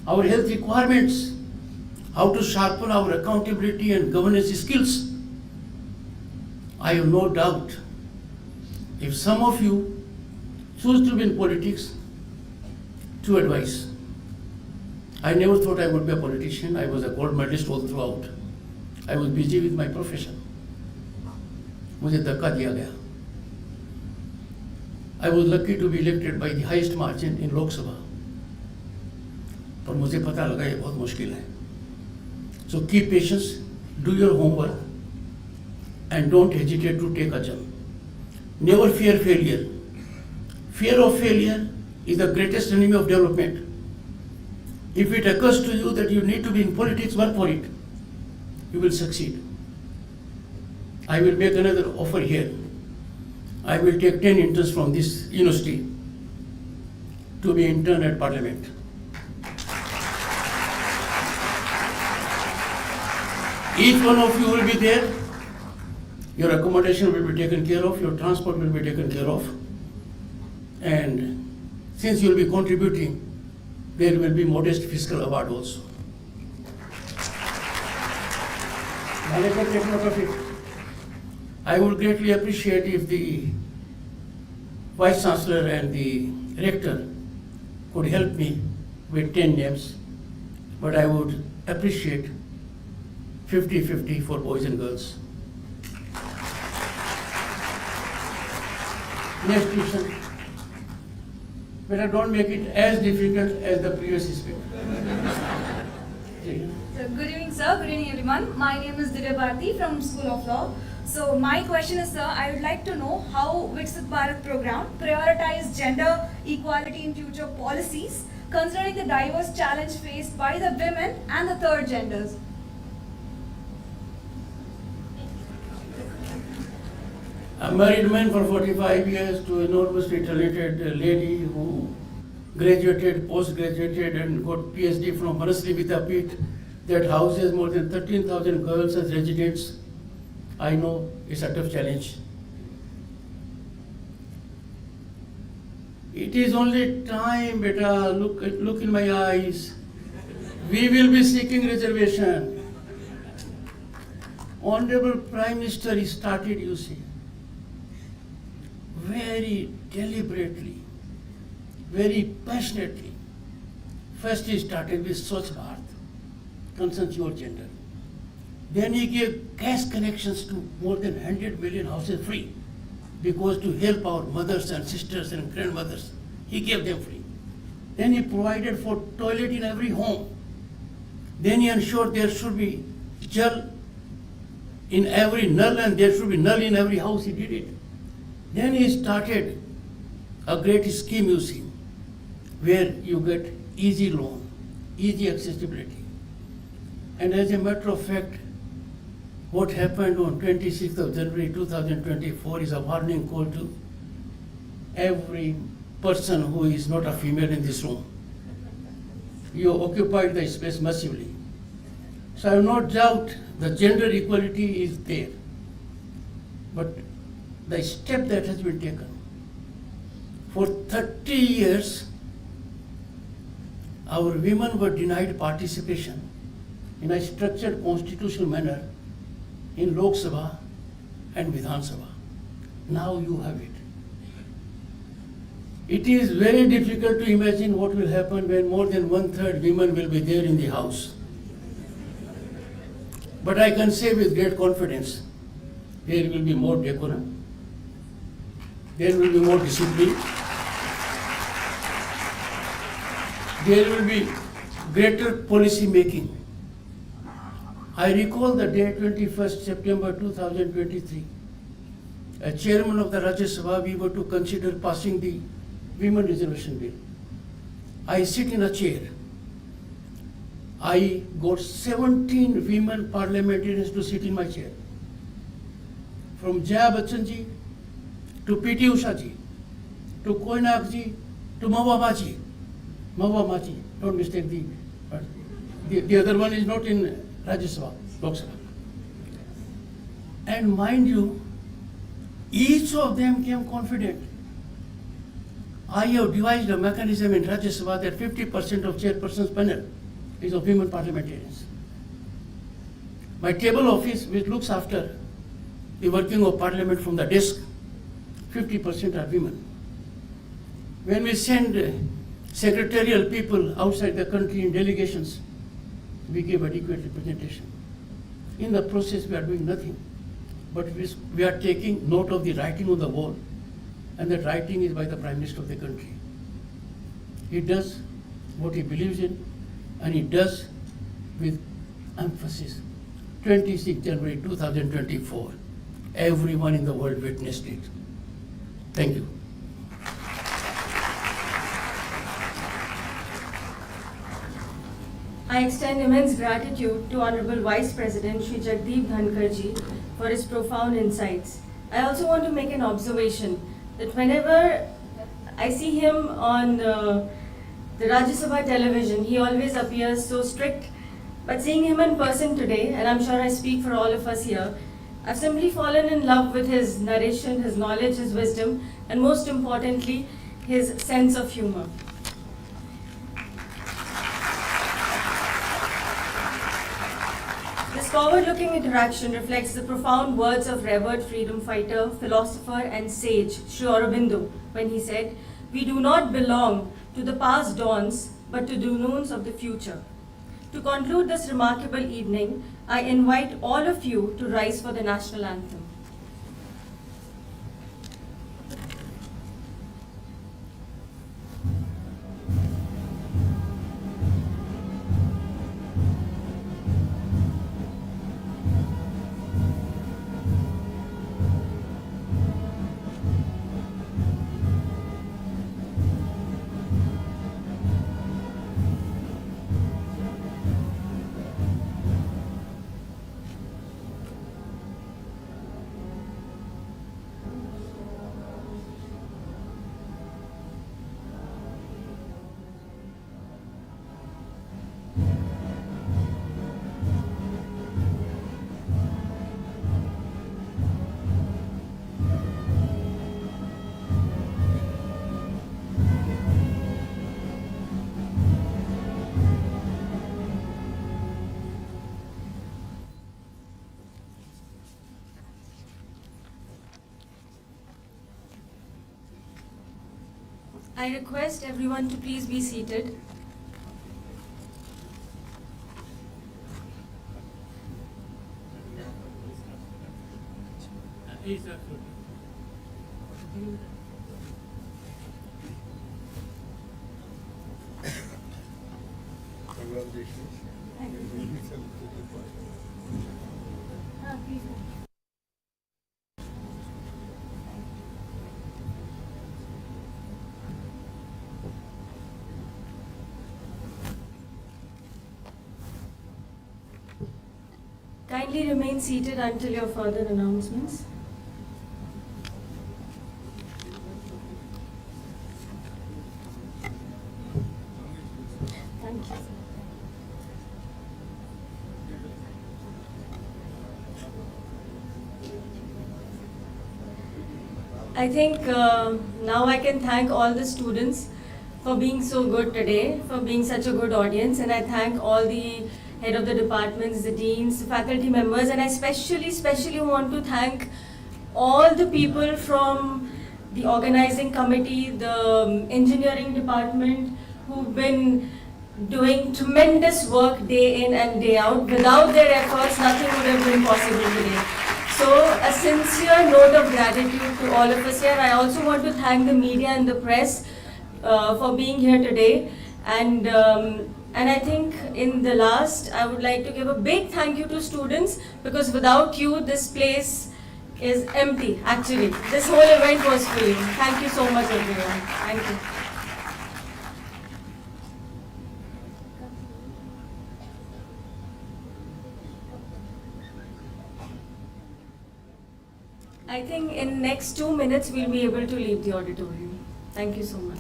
our health requirements, how to sharpen our accountability and governance skills. I have no doubt if some of you choose to be in politics, two advice. I never thought I would be a politician. I was a gold medalist all throughout. I was busy with my profession. मुझे धक्का दिया गया. I was lucky to be elected by the highest margin in Lok Sabha. पर मुझे पता लगा ये बहुत मुश्किल है. So keep patience, do your homework, and don't hesitate to take a jump. Never fear failure. Fear of failure is the greatest enemy of development. If it occurs to you that you need to be in politics, work for it. You will succeed. I will make another offer here. I will take 10 interns from this university to be intern at Parliament. Each one of you will be there. Your accommodation will be taken care of, your transport will be taken care of. And since you will be contributing, there will be modest fiscal award also. I would greatly appreciate if the Vice Chancellor and the Rector could help me with 10 names, but I would appreciate 50-50 for boys and girls. Next question. But don't make it as difficult as the previous speaker. So, good evening, sir. Good evening, everyone. My name is Divya Bharti from School of Law. So, my question is, sir, I would like to know how Viksit Bharat program prioritize gender equality in future policies, considering the diverse challenge faced by the women and the third genders. A married man for 45 years to an enormously talented lady who graduated, post-graduated and got PhD from Manasli Vidyapith that houses more than 13,000 girls as residents. I know it's a tough challenge. It is only time, beta, look in my eyes. We will be seeking reservation. Honorable Prime Minister started, you see, very deliberately, very passionately. First he started with Swachh Bharat, concerns your gender. Then he gave gas connections to more than 100 million houses free, because to help our mothers and sisters and grandmothers, he gave them free. Then he provided for toilet in every home. Then he ensured there should be jal in every null and there should be null in every house. He did it. Then he started a great scheme, you see, where you get easy loan, easy accessibility. And as a matter of fact, what happened on 26th of January 2024 is a warning call to every person who is not a female in this room. You occupied the space massively. So I have no doubt the gender equality is there. But the step that has been taken, for 30 years, our women were denied participation in a structured constitutional manner in Lok Sabha and Vidhan Sabha. Now you have it. It is very difficult to imagine what will happen when more than 1/3 women will be there in the house. But I can say with great confidence, there will be more decorum, there will be more discipline, there will be greater policy making. I recall the day 21st September 2023. As chairman of the Rajya Sabha, we were to consider passing the Women Reservation Bill. I sit in a chair. I got 17 women parliamentarians to sit in my chair. From Jaya Bachchan ji, to P.T. Usha ji, to Koinak ji, to Mahua Maji. Mahua Maji, don't mistake the other one is not in Rajya Sabha, Lok Sabha. And mind you, each of them came confident. I have devised a mechanism in Rajya Sabha that 50% of chairperson's panel is of women parliamentarians. My table office, which looks after the working of parliament from the desk, 50% are women. When we send secretarial people outside the country in delegations, we give adequate representation. In the process, we are doing nothing, but we are taking note of the writing on the wall, and that writing is by the Prime Minister of the country. He does what he believes in, and he does with emphasis. 26 January 2024, everyone in the world witnessed it. Thank you. I extend immense gratitude to Honorable Vice President Shri Jagdeep Dhankar ji for his profound insights. I also want to make an observation that whenever I see him on the Rajya Sabha television, he always appears so strict. But seeing him in person today, and I'm sure I speak for all of us here, I've simply fallen in love with his narration, his knowledge, his wisdom, and most importantly, his sense of humor. This forward-looking interaction reflects the profound words of revered freedom fighter, philosopher, and sage Sri Aurobindo when he said, "We do not belong to the past dawns, but to the noons of the future." To conclude this remarkable evening, I invite all of you to rise for the national anthem. I request everyone to please be seated. kindly remain seated until your further announcements. Thank you. I think now I can thank all the students for being so good today, for being such a good audience, and I thank all the head of the departments, the deans, the faculty members, and I especially want to thank all the people from the organizing committee, the engineering department, who've been doing tremendous work day in and day out. Without their efforts, nothing would have been possible today. So a sincere note of gratitude to all of us here. I also want to thank the media and the press for being here today. And I think in the last, I would like to give a big thank you to students, because without you, this place is empty, actually. This whole event was for you. Thank you so much, everyone. Thank you. I think in next 2 minutes, we'll be able to leave the auditorium. Thank you so much.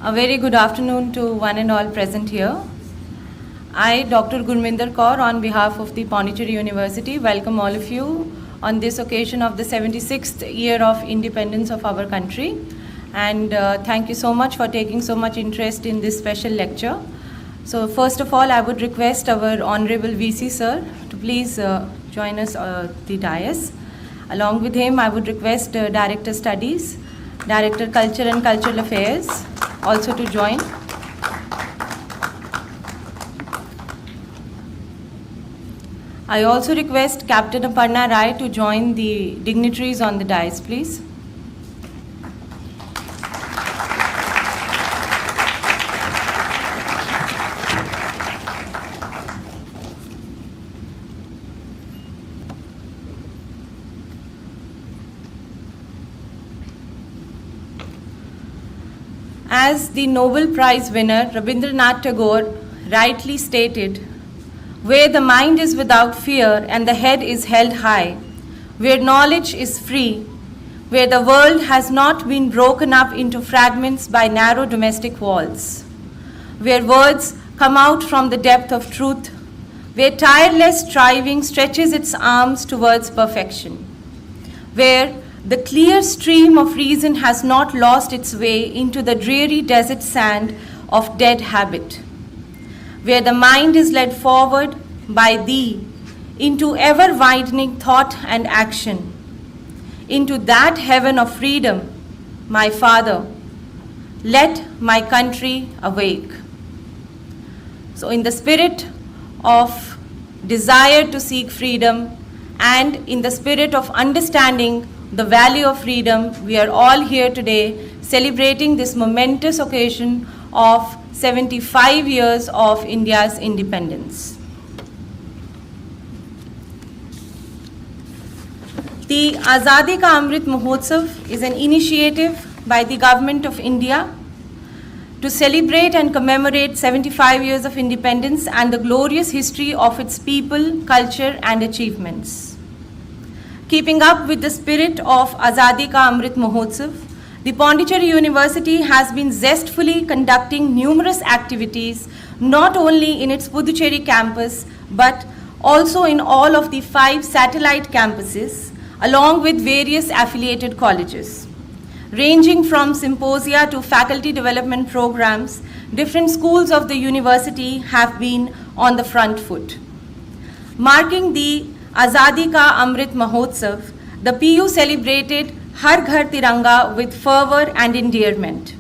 A very good afternoon to one and all present here. I, Dr. Gurminder Kaur, on behalf of the Pondicherry University, welcome all of you on this occasion of the 76th year of independence of our country. And thank you so much for taking so much interest in this special lecture. So first of all, I would request our Honorable VC Sir to please join us the dais. Along with him, I would request Director Studies, Director Culture and Cultural Affairs also to join. I also request Captain Aparna Rai to join the dignitaries on the dais, please. As the Nobel Prize winner Rabindranath Tagore rightly stated, where the mind is without fear and the head is held high, where knowledge is free, where the world has not been broken up into fragments by narrow domestic walls, where words come out from the depth of truth, where tireless striving stretches its arms towards perfection, where the clear stream of reason has not lost its way into the dreary desert sand of dead habit, where the mind is led forward by thee into ever-widening thought and action, into that heaven of freedom, my Father, let my country awake. So in the spirit of desire to seek freedom and in the spirit of understanding the value of freedom, we are all here today celebrating this momentous occasion of 75 years of India's independence. The Azadi Ka Amrit Mahotsav is an initiative by the Government of India to celebrate and commemorate 75 years of independence and the glorious history of its people, culture and achievements. Keeping up with the spirit of Azadi Ka Amrit Mahotsav, the Pondicherry University has been zestfully conducting numerous activities not only in its Puducherry campus but also in all of the 5 satellite campuses along with various affiliated colleges. Ranging from symposia to faculty development programs, different schools of the university have been on the front foot. Marking the Azadi Ka Amrit Mahotsav, the PU celebrated Har Ghar Tiranga with fervor and endearment.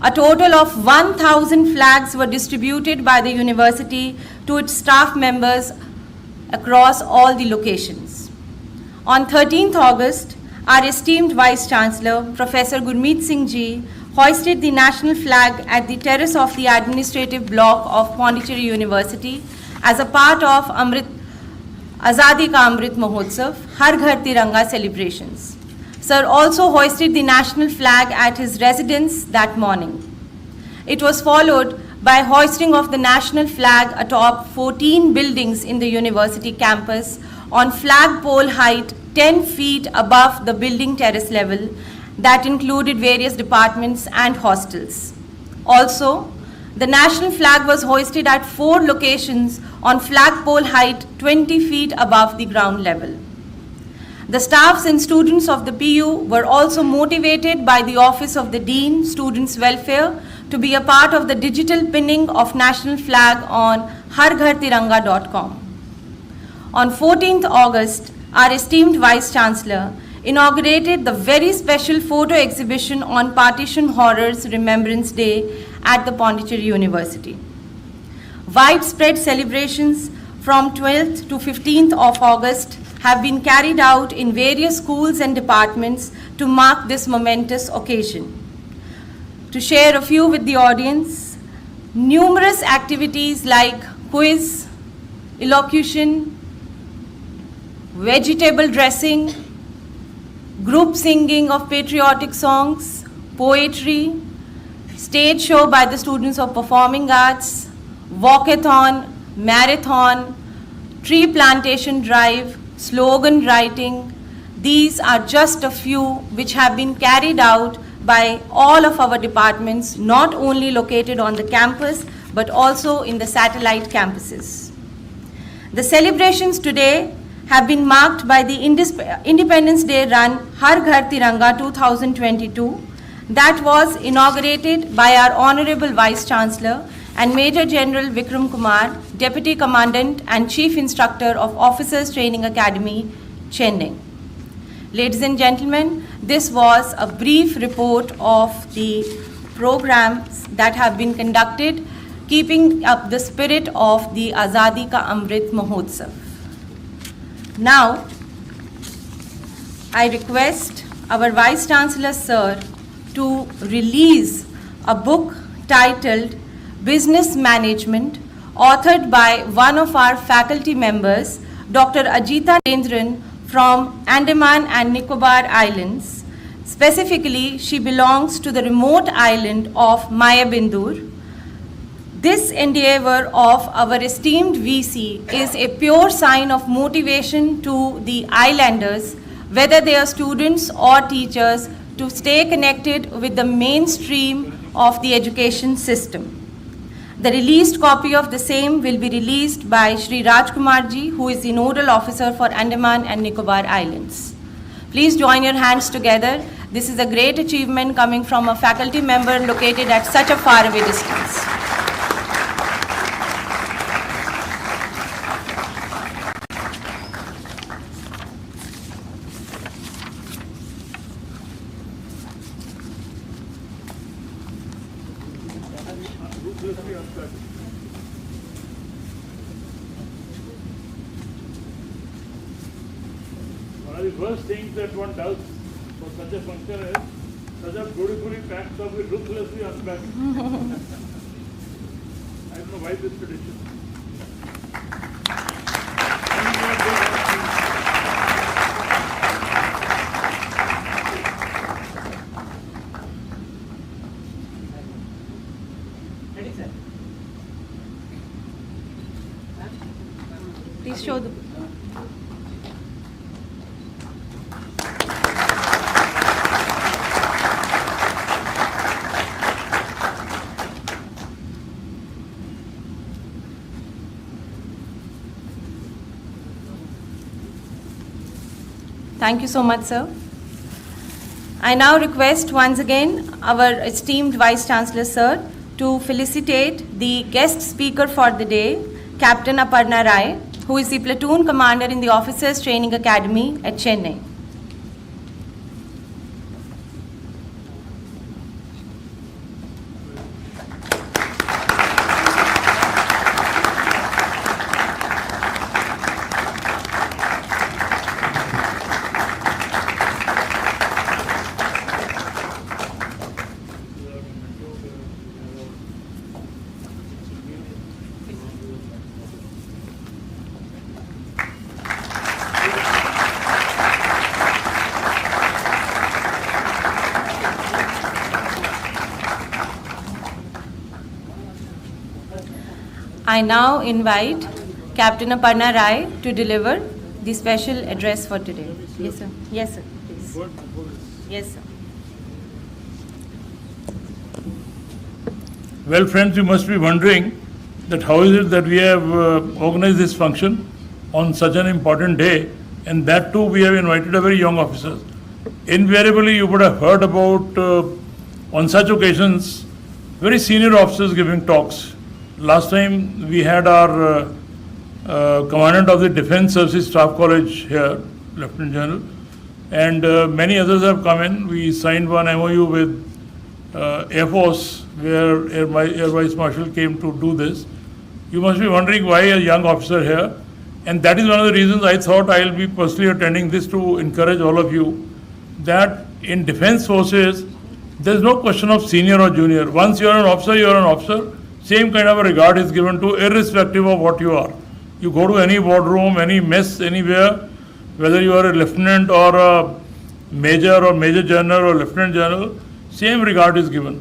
A total of 1,000 flags were distributed by the university to its staff members across all the locations. On 13th August, our esteemed Vice Chancellor, Professor Gurmeet Singh Ji, hoisted the national flag at the terrace of the administrative block of Pondicherry University as a part of Azadi Ka Amrit Mahotsav, Har Ghar Tiranga celebrations. Sir also hoisted the national flag at his residence that morning. It was followed by hoisting of the national flag atop 14 buildings in the university campus on flagpole height 10 feet above the building terrace level that included various departments and hostels. Also, the national flag was hoisted at 4 locations on flagpole height 20 feet above the ground level. The staffs and students of the PU were also motivated by the Office of the Dean, Students' Welfare, to be a part of the digital pinning of national flag on harghartiranga.com. On 14th August, our esteemed Vice Chancellor inaugurated the very special photo exhibition on Partition Horrors Remembrance Day at the Pondicherry University. Widespread celebrations from 12th to 15th of August have been carried out in various schools and departments to mark this momentous occasion. To share a few with the audience, numerous activities like quiz, elocution, vegetable dressing, group singing of patriotic songs, poetry, stage show by the students of performing arts, walkathon, marathon, tree plantation drive, slogan writing. These are just a few which have been carried out by all of our departments, not only located on the campus, but also in the satellite campuses. The celebrations today have been marked by the Independence Day run Har Ghar Tiranga 2022 that was inaugurated by our Honorable Vice Chancellor and Major General Vikram Kumar, Deputy Commandant and Chief Instructor of Officers Training Academy, Chennai. Ladies and gentlemen, this was a brief report of the programs that have been conducted, keeping up the spirit of the Azadi Ka Amrit Mahotsav. Now, I request our Vice Chancellor Sir to release a book titled Business Management, authored by one of our faculty members, Dr. Ajita Rendran from Andaman and Nicobar Islands. Specifically, she belongs to the remote island of Mayabindur. This endeavor of our esteemed VC is a pure sign of motivation to the islanders, whether they are students or teachers, to stay connected with the mainstream of the education system. The released copy of the same will be released by Shri Rajkumarji, who is the Nodal Officer for Andaman and Nicobar Islands. Please join your hands together. This is a great achievement coming from a faculty member located at such a faraway distance. One of the first things that one does for such a function is such a beautifully packed stuff is ruthlessly unpacked. I don't know why this tradition. Please show the. Thank you so much, sir. I now request once again our esteemed Vice Chancellor, sir, to felicitate the guest speaker for the day, Captain Aparna Rai, who is the platoon commander in the Officers Training Academy at Chennai. I now invite Captain Aparna Rai to deliver the special address for today. Yes, sir. Yes, sir. Please. Yes, sir. Well, friends, you must be wondering that how is it that we have organized this function on such an important day, and that too we have invited a very young officers. Invariably, you would have heard about on such occasions very senior officers giving talks. Last time we had our Commandant of the Defence Services Staff College here, Lieutenant General, and many others have come in. We signed one MOU with Air Force where Air Vice Marshal came to do this. You must be wondering why a young officer here, and that is one of the reasons I thought I will be personally attending this, to encourage all of you that in Defence Forces there is no question of senior or junior. Once you are an officer, you are an officer. Same kind of a regard is given to irrespective of what you are. You go to any wardroom, any mess, anywhere, whether you are a lieutenant or a major or major general or lieutenant general, same regard is given.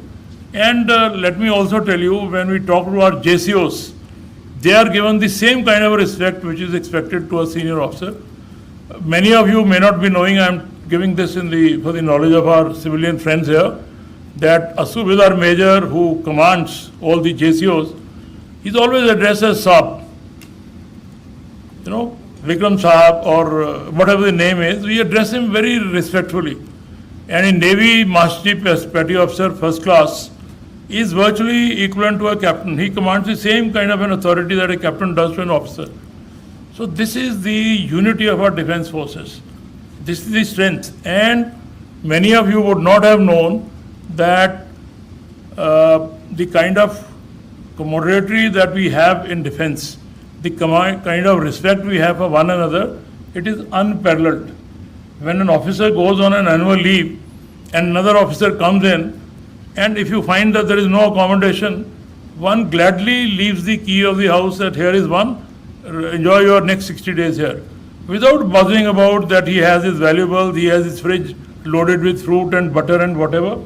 And let me also tell you, when we talk to our JCOs, they are given the same kind of respect which is expected to a senior officer. Many of you may not be knowing, I am giving this for the knowledge of our civilian friends here, that a Subedar Major who commands all the JCOs is always addressed as Saab. You know, Vikram Saab or whatever the name is, we address him very respectfully. And in Navy, Master Chief as Petty Officer First Class is virtually equivalent to a captain. He commands the same kind of an authority that a captain does to an officer. So this is the unity of our defense forces. This is the strength. And many of you would not have known that the kind of camaraderie that we have in defense, the kind of respect we have for one another, it is unparalleled. When an officer goes on an annual leave and another officer comes in, and if you find that there is no accommodation, one gladly leaves the key of the house that here is one, enjoy your next 60 days here. Without bothering about that he has his valuables, he has his fridge loaded with fruit and butter and whatever.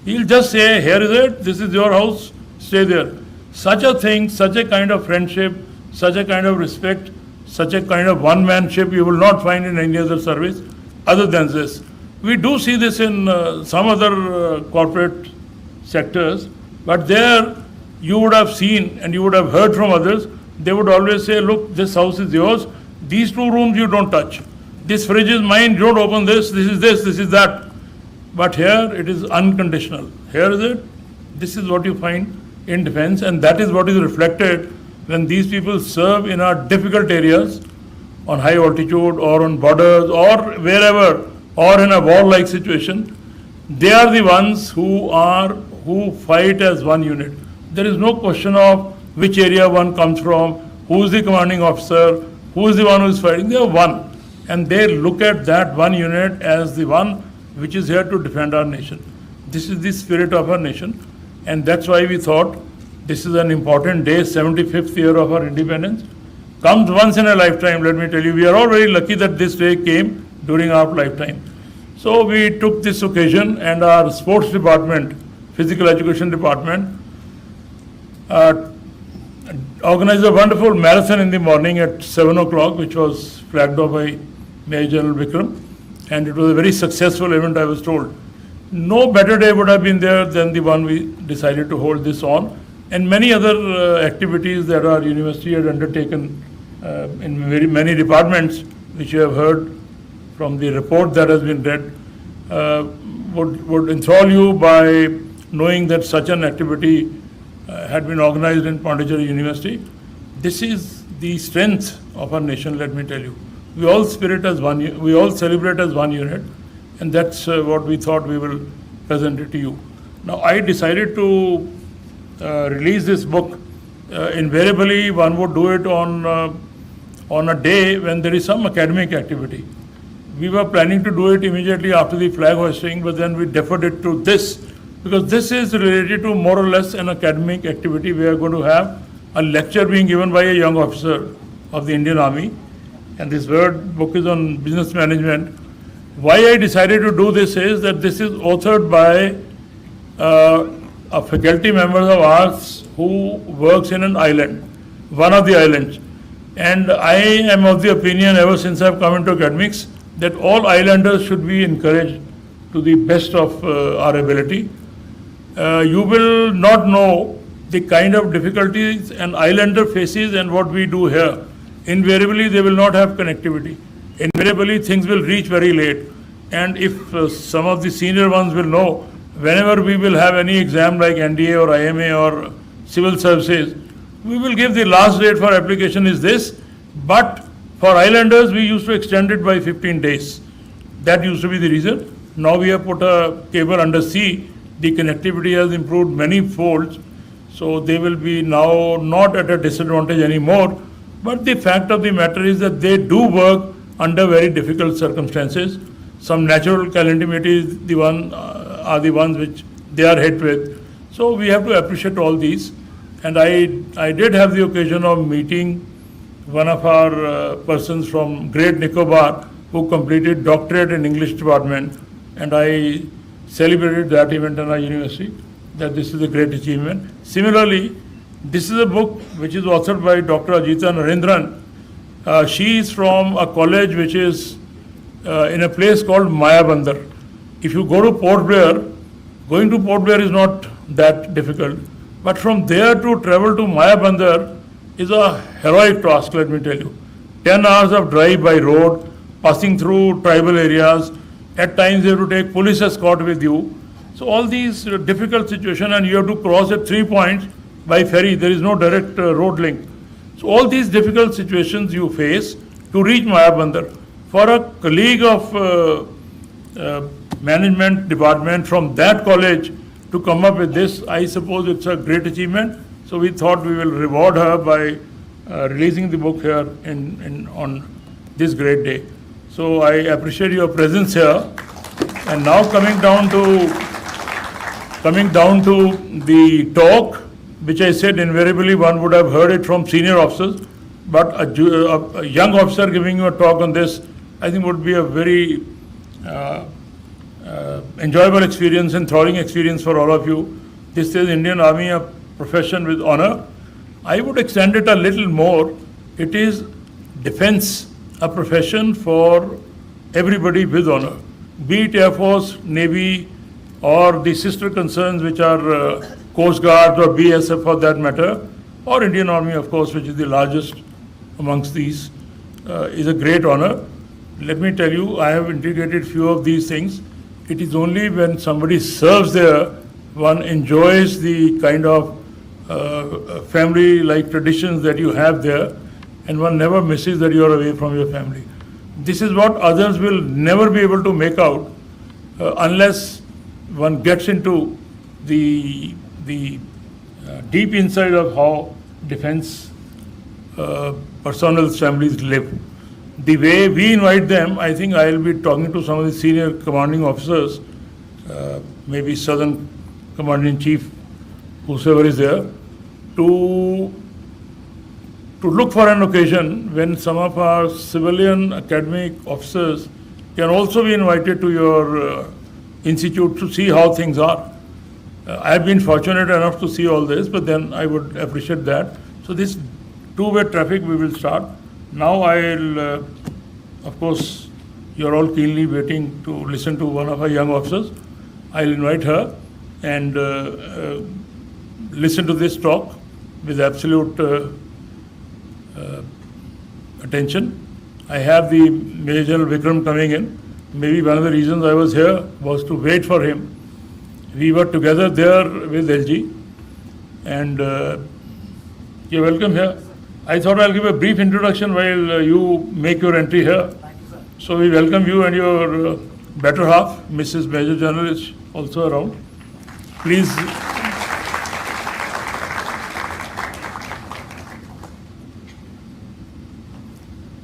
He'll just say, here is it, this is your house, stay there. Such a thing, such a kind of friendship, such a kind of respect, such a kind of one-manship you will not find in any other service other than this. We do see this in some other corporate sectors, but there you would have seen and you would have heard from others, they would always say, look, this house is yours, these two rooms you don't touch. This fridge is mine, don't open this is this is that. But here it is unconditional. Here is it, this is what you find in defense, and that is what is reflected when these people serve in our difficult areas on high altitude or on borders or wherever or in a war-like situation. They are the ones who fight as one unit. There is no question of which area one comes from, who is the commanding officer, who is the one who is fighting. They are one. And they look at that one unit as the one which is here to defend our nation. This is the spirit of our nation. And that's why we thought this is an important day, 75th year of our independence. Comes once in a lifetime, let me tell you. We are all very lucky that this day came during our lifetime. So we took this occasion, and our sports department, physical education department, organized a wonderful marathon in the morning at 7 o'clock, which was flagged off by Major General Vikram. And it was a very successful event, I was told. No better day would have been there than the one we decided to hold this on. And many other activities that our university had undertaken in very many departments, which you have heard from the report that has been read, would enthrall you by knowing that such an activity had been organized in Pondicherry University. This is the strength of our nation, let me tell you. We all celebrate as one unit, and that's what we thought we will present it to you. Now, I decided to release this book. Invariably, one would do it on a day when there is some academic activity. We were planning to do it immediately after the flag hoisting, but then we deferred it to this, because this is related to more or less an academic activity. We are going to have a lecture being given by a young officer of the Indian Army, and this book is on business management. Why I decided to do this is that this is authored by a faculty member of ours who works in an island, one of the islands. And I am of the opinion, ever since I have come into academics, that all islanders should be encouraged to the best of our ability. You will not know the kind of difficulties an islander faces and what we do here. Invariably, they will not have connectivity. Invariably, things will reach very late. And if some of the senior ones will know, whenever we will have any exam like NDA or IMA or civil services, we will give the last date for application is this, but for islanders, we used to extend it by 15 days. That used to be the reason. Now we have put a cable under sea. The connectivity has improved many folds, so they will be now not at a disadvantage anymore. But the fact of the matter is that they do work under very difficult circumstances. Some natural calamities are the ones which they are hit with. So we have to appreciate all these. And I did have the occasion of meeting one of our persons from Great Nicobar who completed doctorate in English department, and I celebrated that event in our university, that this is a great achievement. Similarly, this is a book which is authored by Dr. Ajita Narendran. She is from a college which is in a place called Mayabandar. If you go to Port Blair, Going to Port Blair is not that difficult, but from there to travel to Maya Bandar is a heroic task, let me tell you. 10 hours of drive by road, passing through tribal areas. At times you have to take police escort with you. So all these difficult situations, and you have to cross at 3 points by ferry. There is no direct road link. So all these difficult situations you face to reach Maya Bandar. For a colleague of management department from that college to come up with this, I suppose it's a great achievement. So we thought we will reward her by releasing the book here on this great day. So I appreciate your presence here. And now coming down to the talk, which I said invariably one would have heard it from senior officers, but a young officer giving you a talk on this, I think would be a very enjoyable experience and thrilling experience for all of you. This is Indian Army, a profession with honor. I would extend it a little more. It is defense, a profession for everybody with honor, be it Air Force, Navy, or the sister concerns which are Coast Guard or BSF for that matter, or Indian Army, of course, which is the largest amongst these, is a great honor. Let me tell you, I have integrated few of these things. It is only when somebody serves there, one enjoys the kind of family-like traditions that you have there, and one never misses that you are away from your family. This is what others will never be able to make out unless one gets into the deep inside of how defense personnel families live. The way we invite them, I think I will be talking to some of the senior commanding officers, maybe Southern Commander-in-Chief, whosoever is there, to look for an occasion when some of our civilian academic officers can also be invited to your institute to see how things are. I have been fortunate enough to see all this, but then I would appreciate that. So this two-way traffic we will start. Now I'll, of course, you're all keenly waiting to listen to one of our young officers. I'll invite her and listen to this talk with absolute attention. I have the Major General Vikram coming in. Maybe one of the reasons I was here was to wait for him. We were together there with LG, and you're welcome here. I thought I'll give a brief introduction while you make your entry here. So we welcome you and your better half, Mrs. Major General is also around. Please.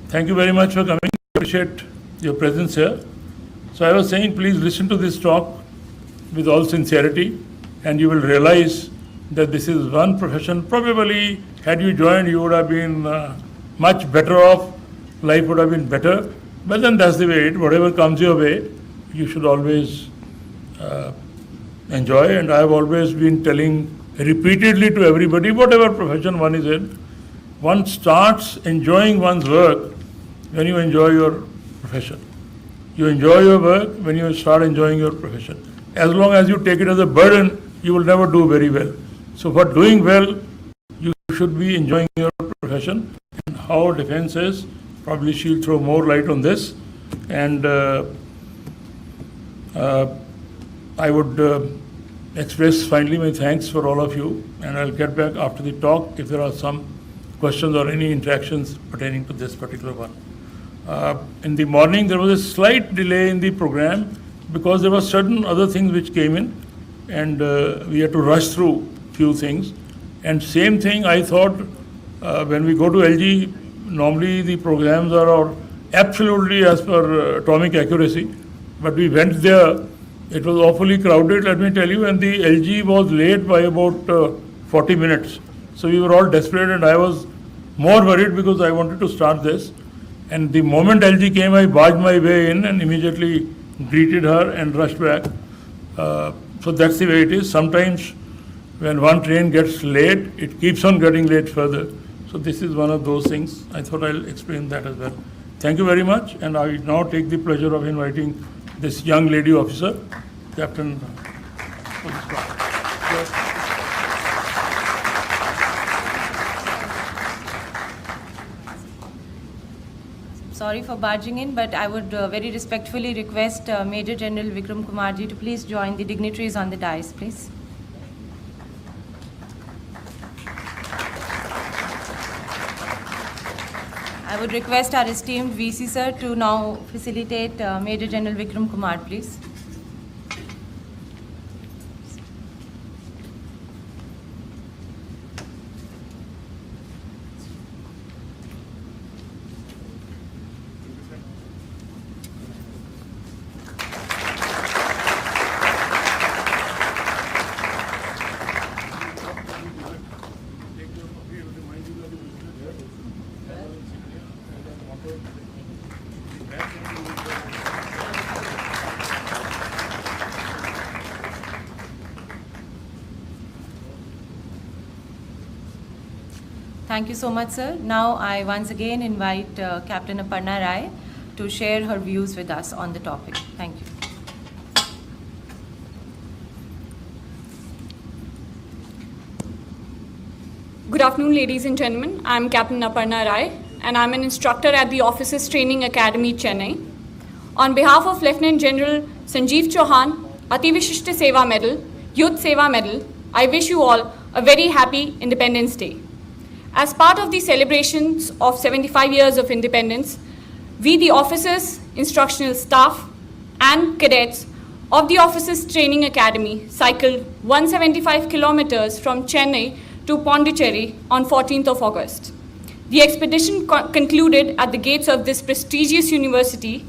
Thank you very much for coming. I appreciate your presence here. So I was saying, please listen to this talk with all sincerity, and you will realize that this is one profession. Probably, had you joined, you would have been much better off. Life would have been better. But then that's the way it. Whatever comes your way, you should always enjoy. And I have always been telling repeatedly to everybody, whatever profession one is in, one starts enjoying one's work when you enjoy your profession. You enjoy your work when you start enjoying your profession. As long as you take it as a burden, you will never do very well. So for doing well, you should be enjoying your profession. And how defense is, probably she'll throw more light on this. And I would express finally my thanks for all of you. And I'll get back after the talk if there are some questions or any interactions pertaining to this particular one. In the morning, there was a slight delay in the program because there were certain other things which came in, and we had to rush through few things. And same thing, I thought, when we go to LG, normally the programs are absolutely as per atomic accuracy, but we went there, it was awfully crowded, let me tell you, and the LG was late by about 40 minutes. So we were all desperate, and I was more worried because I wanted to start this. And the moment LG came, I barged my way in and immediately greeted her and rushed back. So that's the way it is. Sometimes when one train gets late, it keeps on getting late further. So this is one of those things. I thought I'll explain that as well. Thank you very much. And I now take the pleasure of inviting this young lady officer, Captain. for this talk. Sorry for barging in, but I would very respectfully request Major General Vikram Kumarji to please join the dignitaries on the dais, please. I would request our esteemed VC sir to now facilitate Major General Vikram Kumar, please. Thank you so much, sir. Now I once again invite Captain Aparna Rai to share her views with us on the topic. Thank you. Good afternoon, ladies and gentlemen. I'm Captain Aparna Rai, and I'm an instructor at the Officers Training Academy, Chennai. On behalf of Lieutenant General Sanjeev Chauhan, Ati Vishishta Seva Medal, Youth Seva Medal, I wish you all a very happy Independence Day. As part of the celebrations of 75 years of independence, we, the officers, instructional staff, and cadets of the Officers Training Academy cycled 175 kilometers from Chennai to Pondicherry on 14th of August. The expedition concluded at the gates of this prestigious university.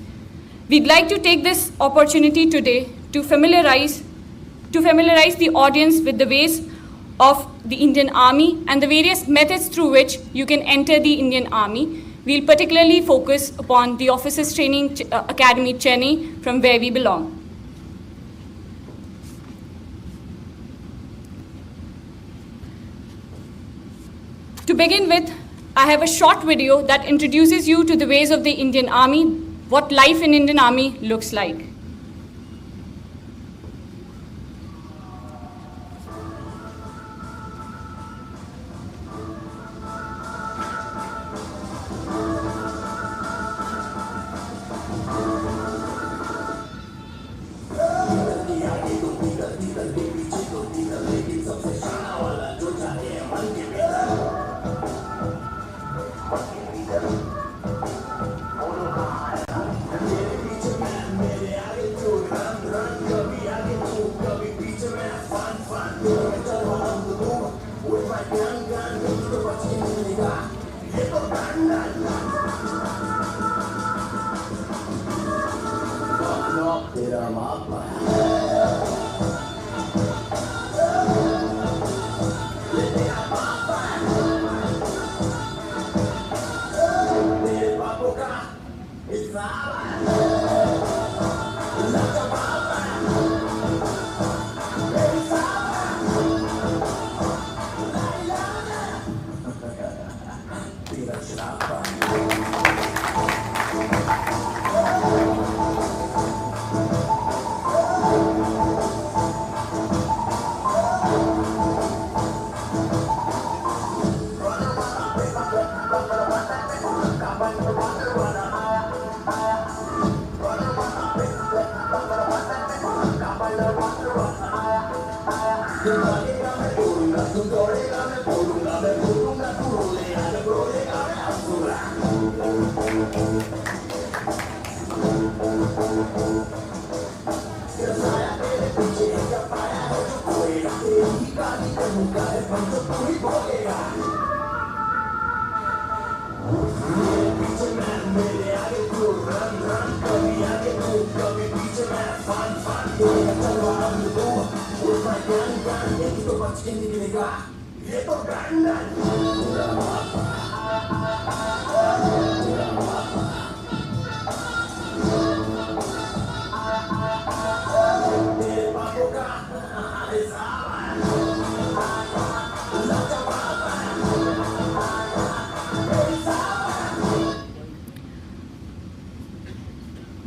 We'd like to take this opportunity today to familiarize the audience with the ways of the Indian Army and the various methods through which you can enter the Indian Army. We'll particularly focus upon the Officers Training Academy, Chennai, from where we belong. To begin with, I have a short video that introduces you to the ways of the Indian Army, what life in Indian Army looks like.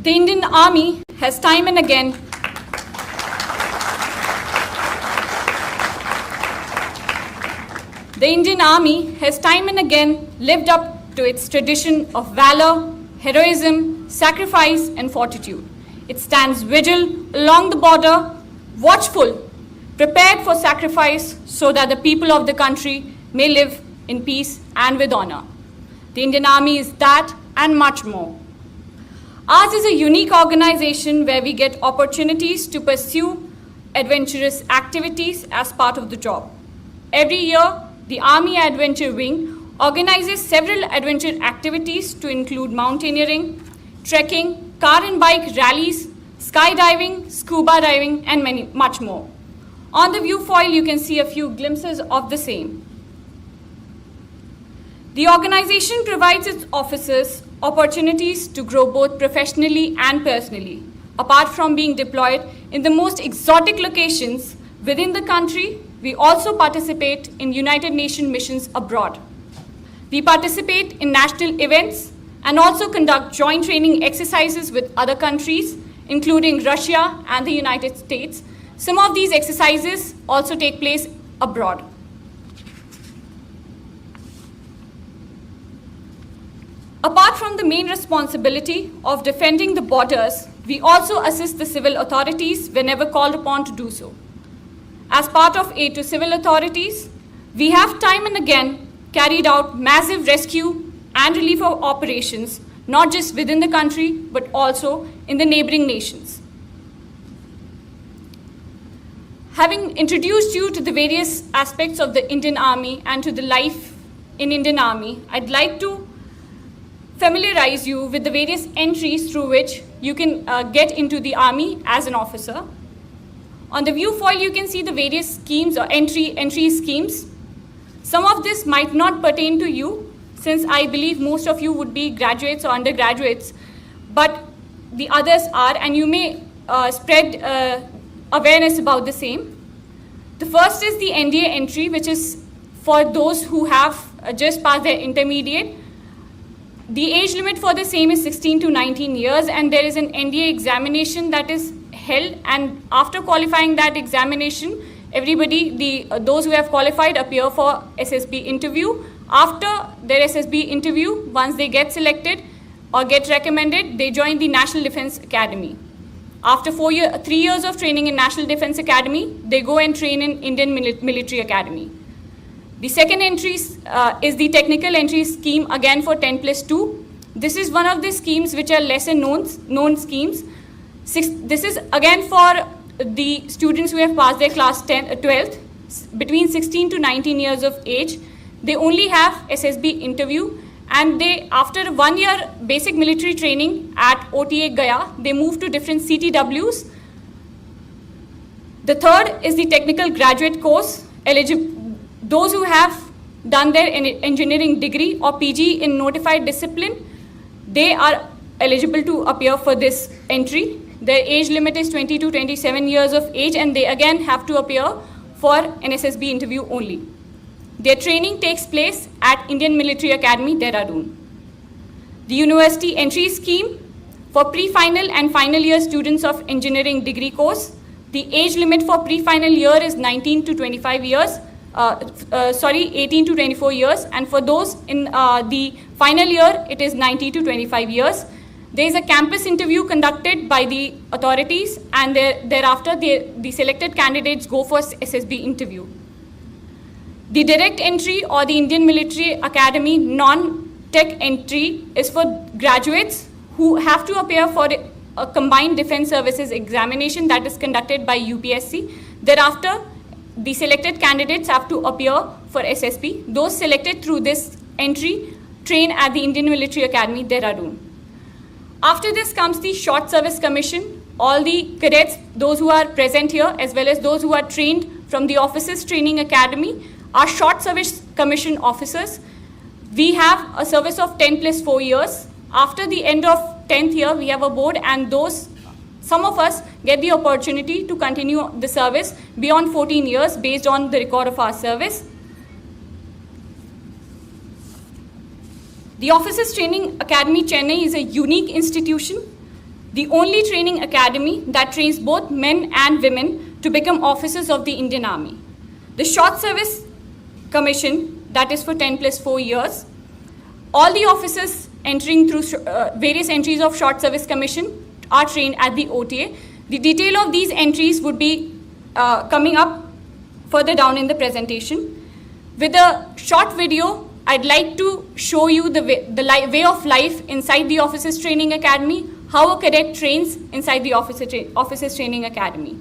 The Indian Army has time and again The Indian Army has time and again lived up to its tradition of valor, heroism, sacrifice, and fortitude. It stands vigil along the border, watchful, prepared for sacrifice so that the people of the country may live in peace and with honor. The Indian Army is that and much more. Ours is a unique organization where we get opportunities to pursue adventurous activities as part of the job. Every year, the Army Adventure Wing organizes several adventure activities to include mountaineering, trekking, car and bike rallies, skydiving, scuba diving, and much more. On the viewfoil, you can see a few glimpses of the same. The organization provides its officers opportunities to grow both professionally and personally. Apart from being deployed in the most exotic locations within the country, we also participate in United Nations missions abroad. We participate in national events and also conduct joint training exercises with other countries, including Russia and the United States. Some of these exercises also take place abroad. Apart from the main responsibility of defending the borders, we also assist the civil authorities whenever called upon to do so. As part of aid to civil authorities, we have time and again carried out massive rescue and relief operations, not just within the country, but also in the neighboring nations. Having introduced you to the various aspects of the Indian Army and to the life in Indian Army, I'd like to familiarize you with the various entries through which you can get into the Army as an officer. On the viewfoil, you can see the various schemes or entry schemes. Some of this might not pertain to you, since I believe most of you would be graduates or undergraduates, but the others are, and you may spread awareness about the same. The first is the NDA entry, which is for those who have just passed their intermediate. The age limit for the same is 16 to 19 years, and there is an NDA examination that is held, and after qualifying that examination, those who have qualified appear for SSB interview. After their SSB interview, once they get selected or get recommended, they join the National Defense Academy. After 3 years of training in National Defense Academy, they go and train in Indian Military Academy. The second entry is the technical entry scheme, again for 10+2. This is one of the schemes which are lesser known schemes. This is again for the students who have passed their class 12th, between 16 to 19 years of age. They only have SSB interview, and they, after 1 year basic military training at OTA Gaya, they move to different CTWs. The third is the technical graduate course. Those who have done their engineering degree or PG in notified discipline, they are eligible to appear for this entry. Their age limit is 20 to 27 years of age, and they again have to appear for an SSB interview only. Their training takes place at Indian Military Academy, Dehradun. The university entry scheme for pre-final and final year students of engineering degree course, the age limit for pre-final year is 18 to 24 years, and for those in the final year, it is 90 to 25 years. There is a campus interview conducted by the authorities, and thereafter the selected candidates go for SSB interview. The direct entry or the Indian Military Academy non-tech entry is for graduates who have to appear for a combined defense services examination that is conducted by UPSC. Thereafter, the selected candidates have to appear for SSB. Those selected through this entry train at the Indian Military Academy, Dehradun. After this comes the Short Service Commission. All the cadets, those who are present here, as well as those who are trained from the Officers Training Academy, are Short Service Commission officers. We have a service of 10+4 years. After the end of 10th year, we have a board, and some of us get the opportunity to continue the service beyond 14 years based on the record of our service. The Officers Training Academy Chennai is a unique institution, the only training academy that trains both men and women to become officers of the Indian Army. The Short Service Commission that is for 10 plus 4 years. All the officers entering through various entries of Short Service Commission are trained at the OTA. The detail of these entries would be coming up further down in the presentation. With a short video, I'd like to show you the way of life inside the Officers Training Academy, how a cadet trains inside the Officers Training Academy.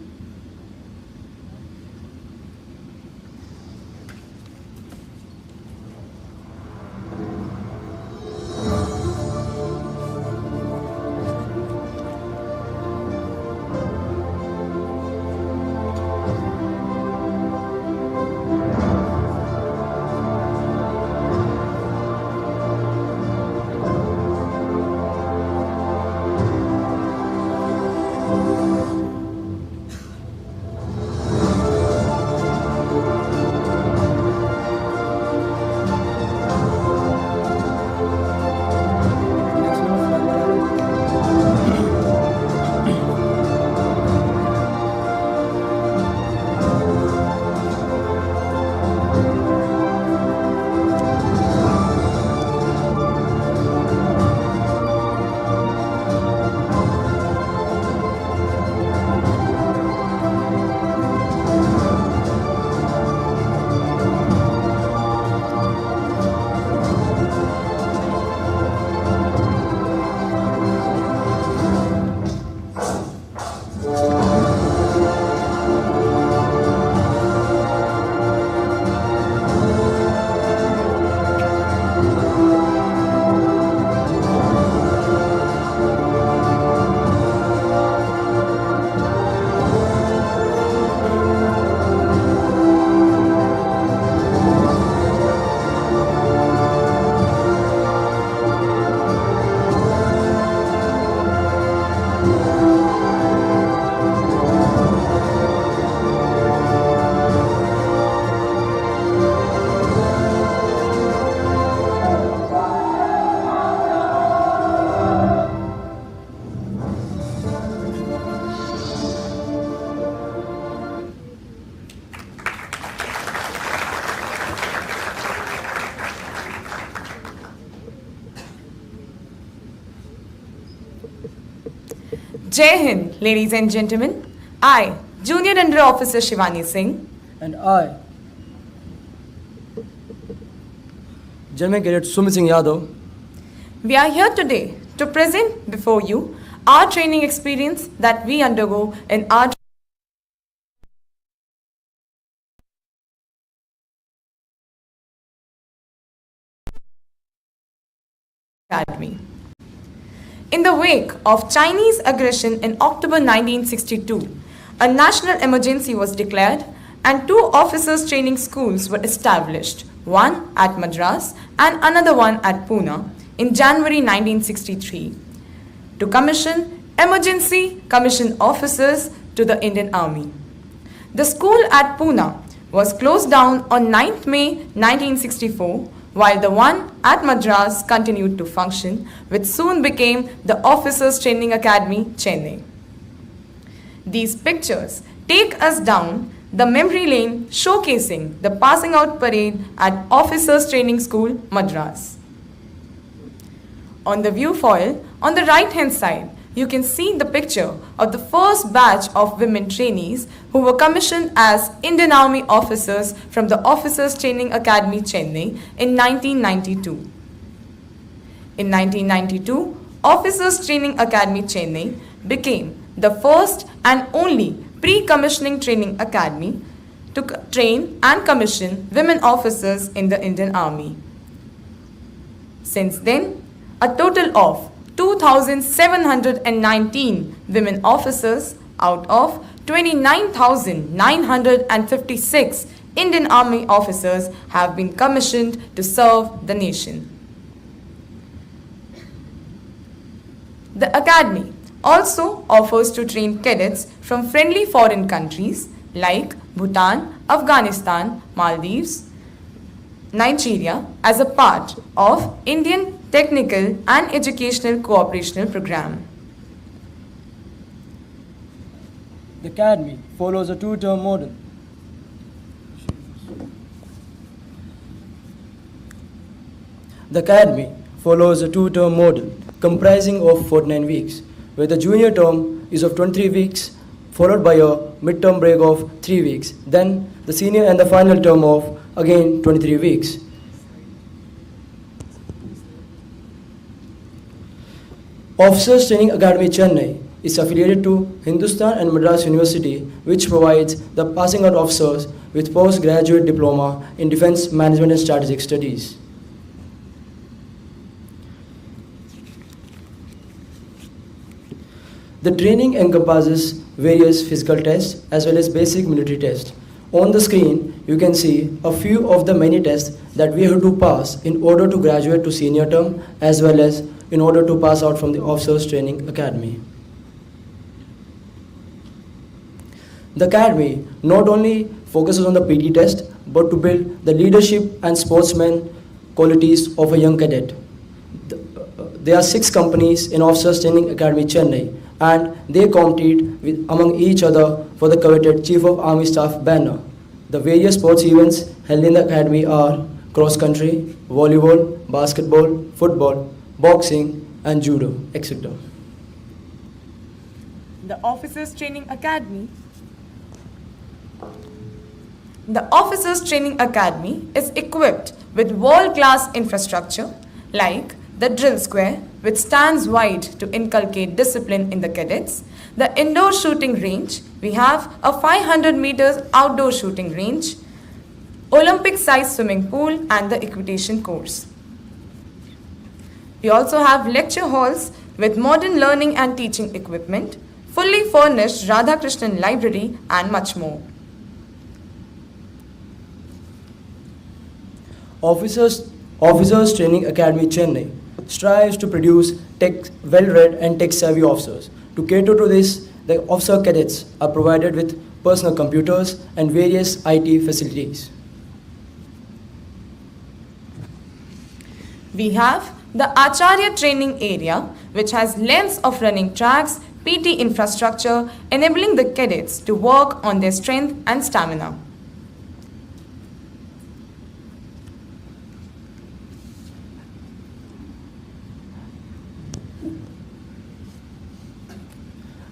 Jai Hind, ladies and gentlemen. I, Junior Under Officer Shivani Singh. And I, General Cadet Sumit Singh Yadav. We are here today to present before you our training experience that we undergo in our Academy. In the wake of Chinese aggression in October 1962, a national emergency was declared and 2 officers' training schools were established, one at Madras and another one at Pune in January 1963, to commission emergency commissioned officers to the Indian Army. The school at Pune was closed down on 9th May 1964, while the one at Madras continued to function, which soon became the Officers Training Academy, Chennai. These pictures take us down the memory lane showcasing the passing out parade at Officers Training School, Madras. On the view foil, on the right hand side, you can see the picture of the first batch of women trainees who were commissioned as Indian Army officers from the Officers Training Academy, Chennai in 1992. In 1992, Officers Training Academy, Chennai became the first and only pre-commissioning training academy to train and commission women officers in the Indian Army. Since then, a total of 2,719 women officers out of 29,956 Indian Army officers have been commissioned to serve the nation. The Academy also offers to train cadets from friendly foreign countries like Bhutan, Afghanistan, Maldives, Nigeria as a part of Indian Technical and Educational Cooperational Program. The Academy follows a 2-term model. The academy follows a two-term model comprising of 49 weeks, where the junior term is of 23 weeks, followed by a mid-term break of 3 weeks, then the senior and the final term of again 23 weeks. Officers Training Academy Chennai is affiliated to Hindustan and Madras University, which provides the passing out officers with postgraduate diploma in defense management and strategic studies. The training encompasses various physical tests as well as basic military tests. On the screen, you can see a few of the many tests that we have to pass in order to graduate to senior term as well as in order to pass out from the Officers Training Academy. The academy not only focuses on the PT test but to build the leadership and sportsman qualities of a young cadet. There are 6 companies in Officers Training Academy Chennai, and they compete among each other for the coveted Chief of Army Staff banner. The various sports events held in the academy are cross country, volleyball, basketball, football, boxing and judo, etc. The Officers Training Academy is equipped with world-class infrastructure like the drill square, which stands wide to inculcate discipline in the cadets, the indoor shooting range, we have a 500 meters outdoor shooting range, Olympic-sized swimming pool and the equitation course. We also have lecture halls with modern learning and teaching equipment, fully furnished Radhakrishnan library and much more. Officers Training Academy Chennai strives to produce well-read and tech-savvy officers. To cater to this, the officer cadets are provided with personal computers and various IT facilities. We have the Acharya training area, which has lengths of running tracks, PT infrastructure, enabling the cadets to work on their strength and stamina.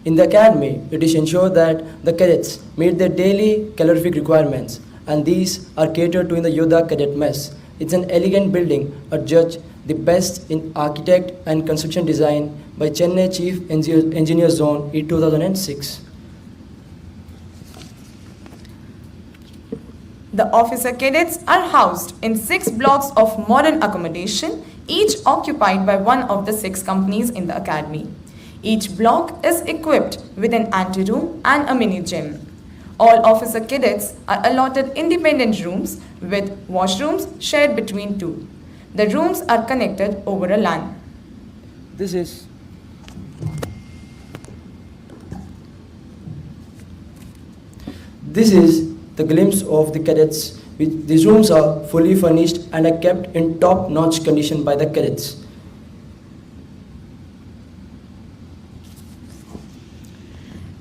In the academy, it is ensured that the cadets meet their daily calorific requirements, and these are catered to in the Yoda Cadet Mess. It's an elegant building adjudged the best in architect and construction design by Chennai Chief Engineer Zone in 2006. The officer cadets are housed in 6 blocks of modern accommodation, each occupied by one of the 6 companies in the academy. Each block is equipped with an anteroom and a mini gym. All officer cadets are allotted independent rooms with washrooms shared between 2. The rooms are connected over a LAN. This is the glimpse of the cadets. These rooms are fully furnished and are kept in top-notch condition by the cadets.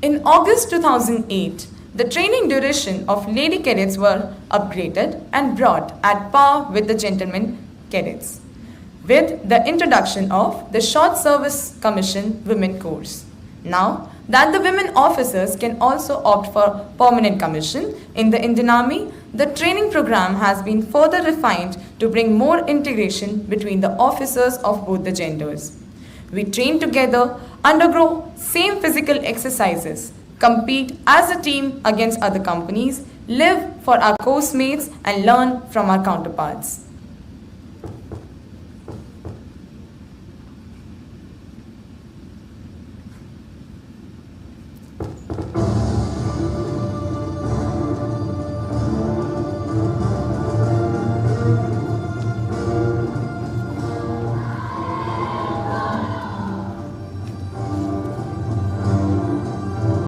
In August 2008, the training duration of lady cadets were upgraded and brought at par with the gentlemen cadets, with the introduction of the Short Service Commission Women course. Now that the women officers can also opt for permanent commission in the Indian Army, the training program has been further refined to bring more integration between the officers of both the genders. We train together, undergo same physical exercises, compete as a team against other companies, live for our course mates and learn from our counterparts.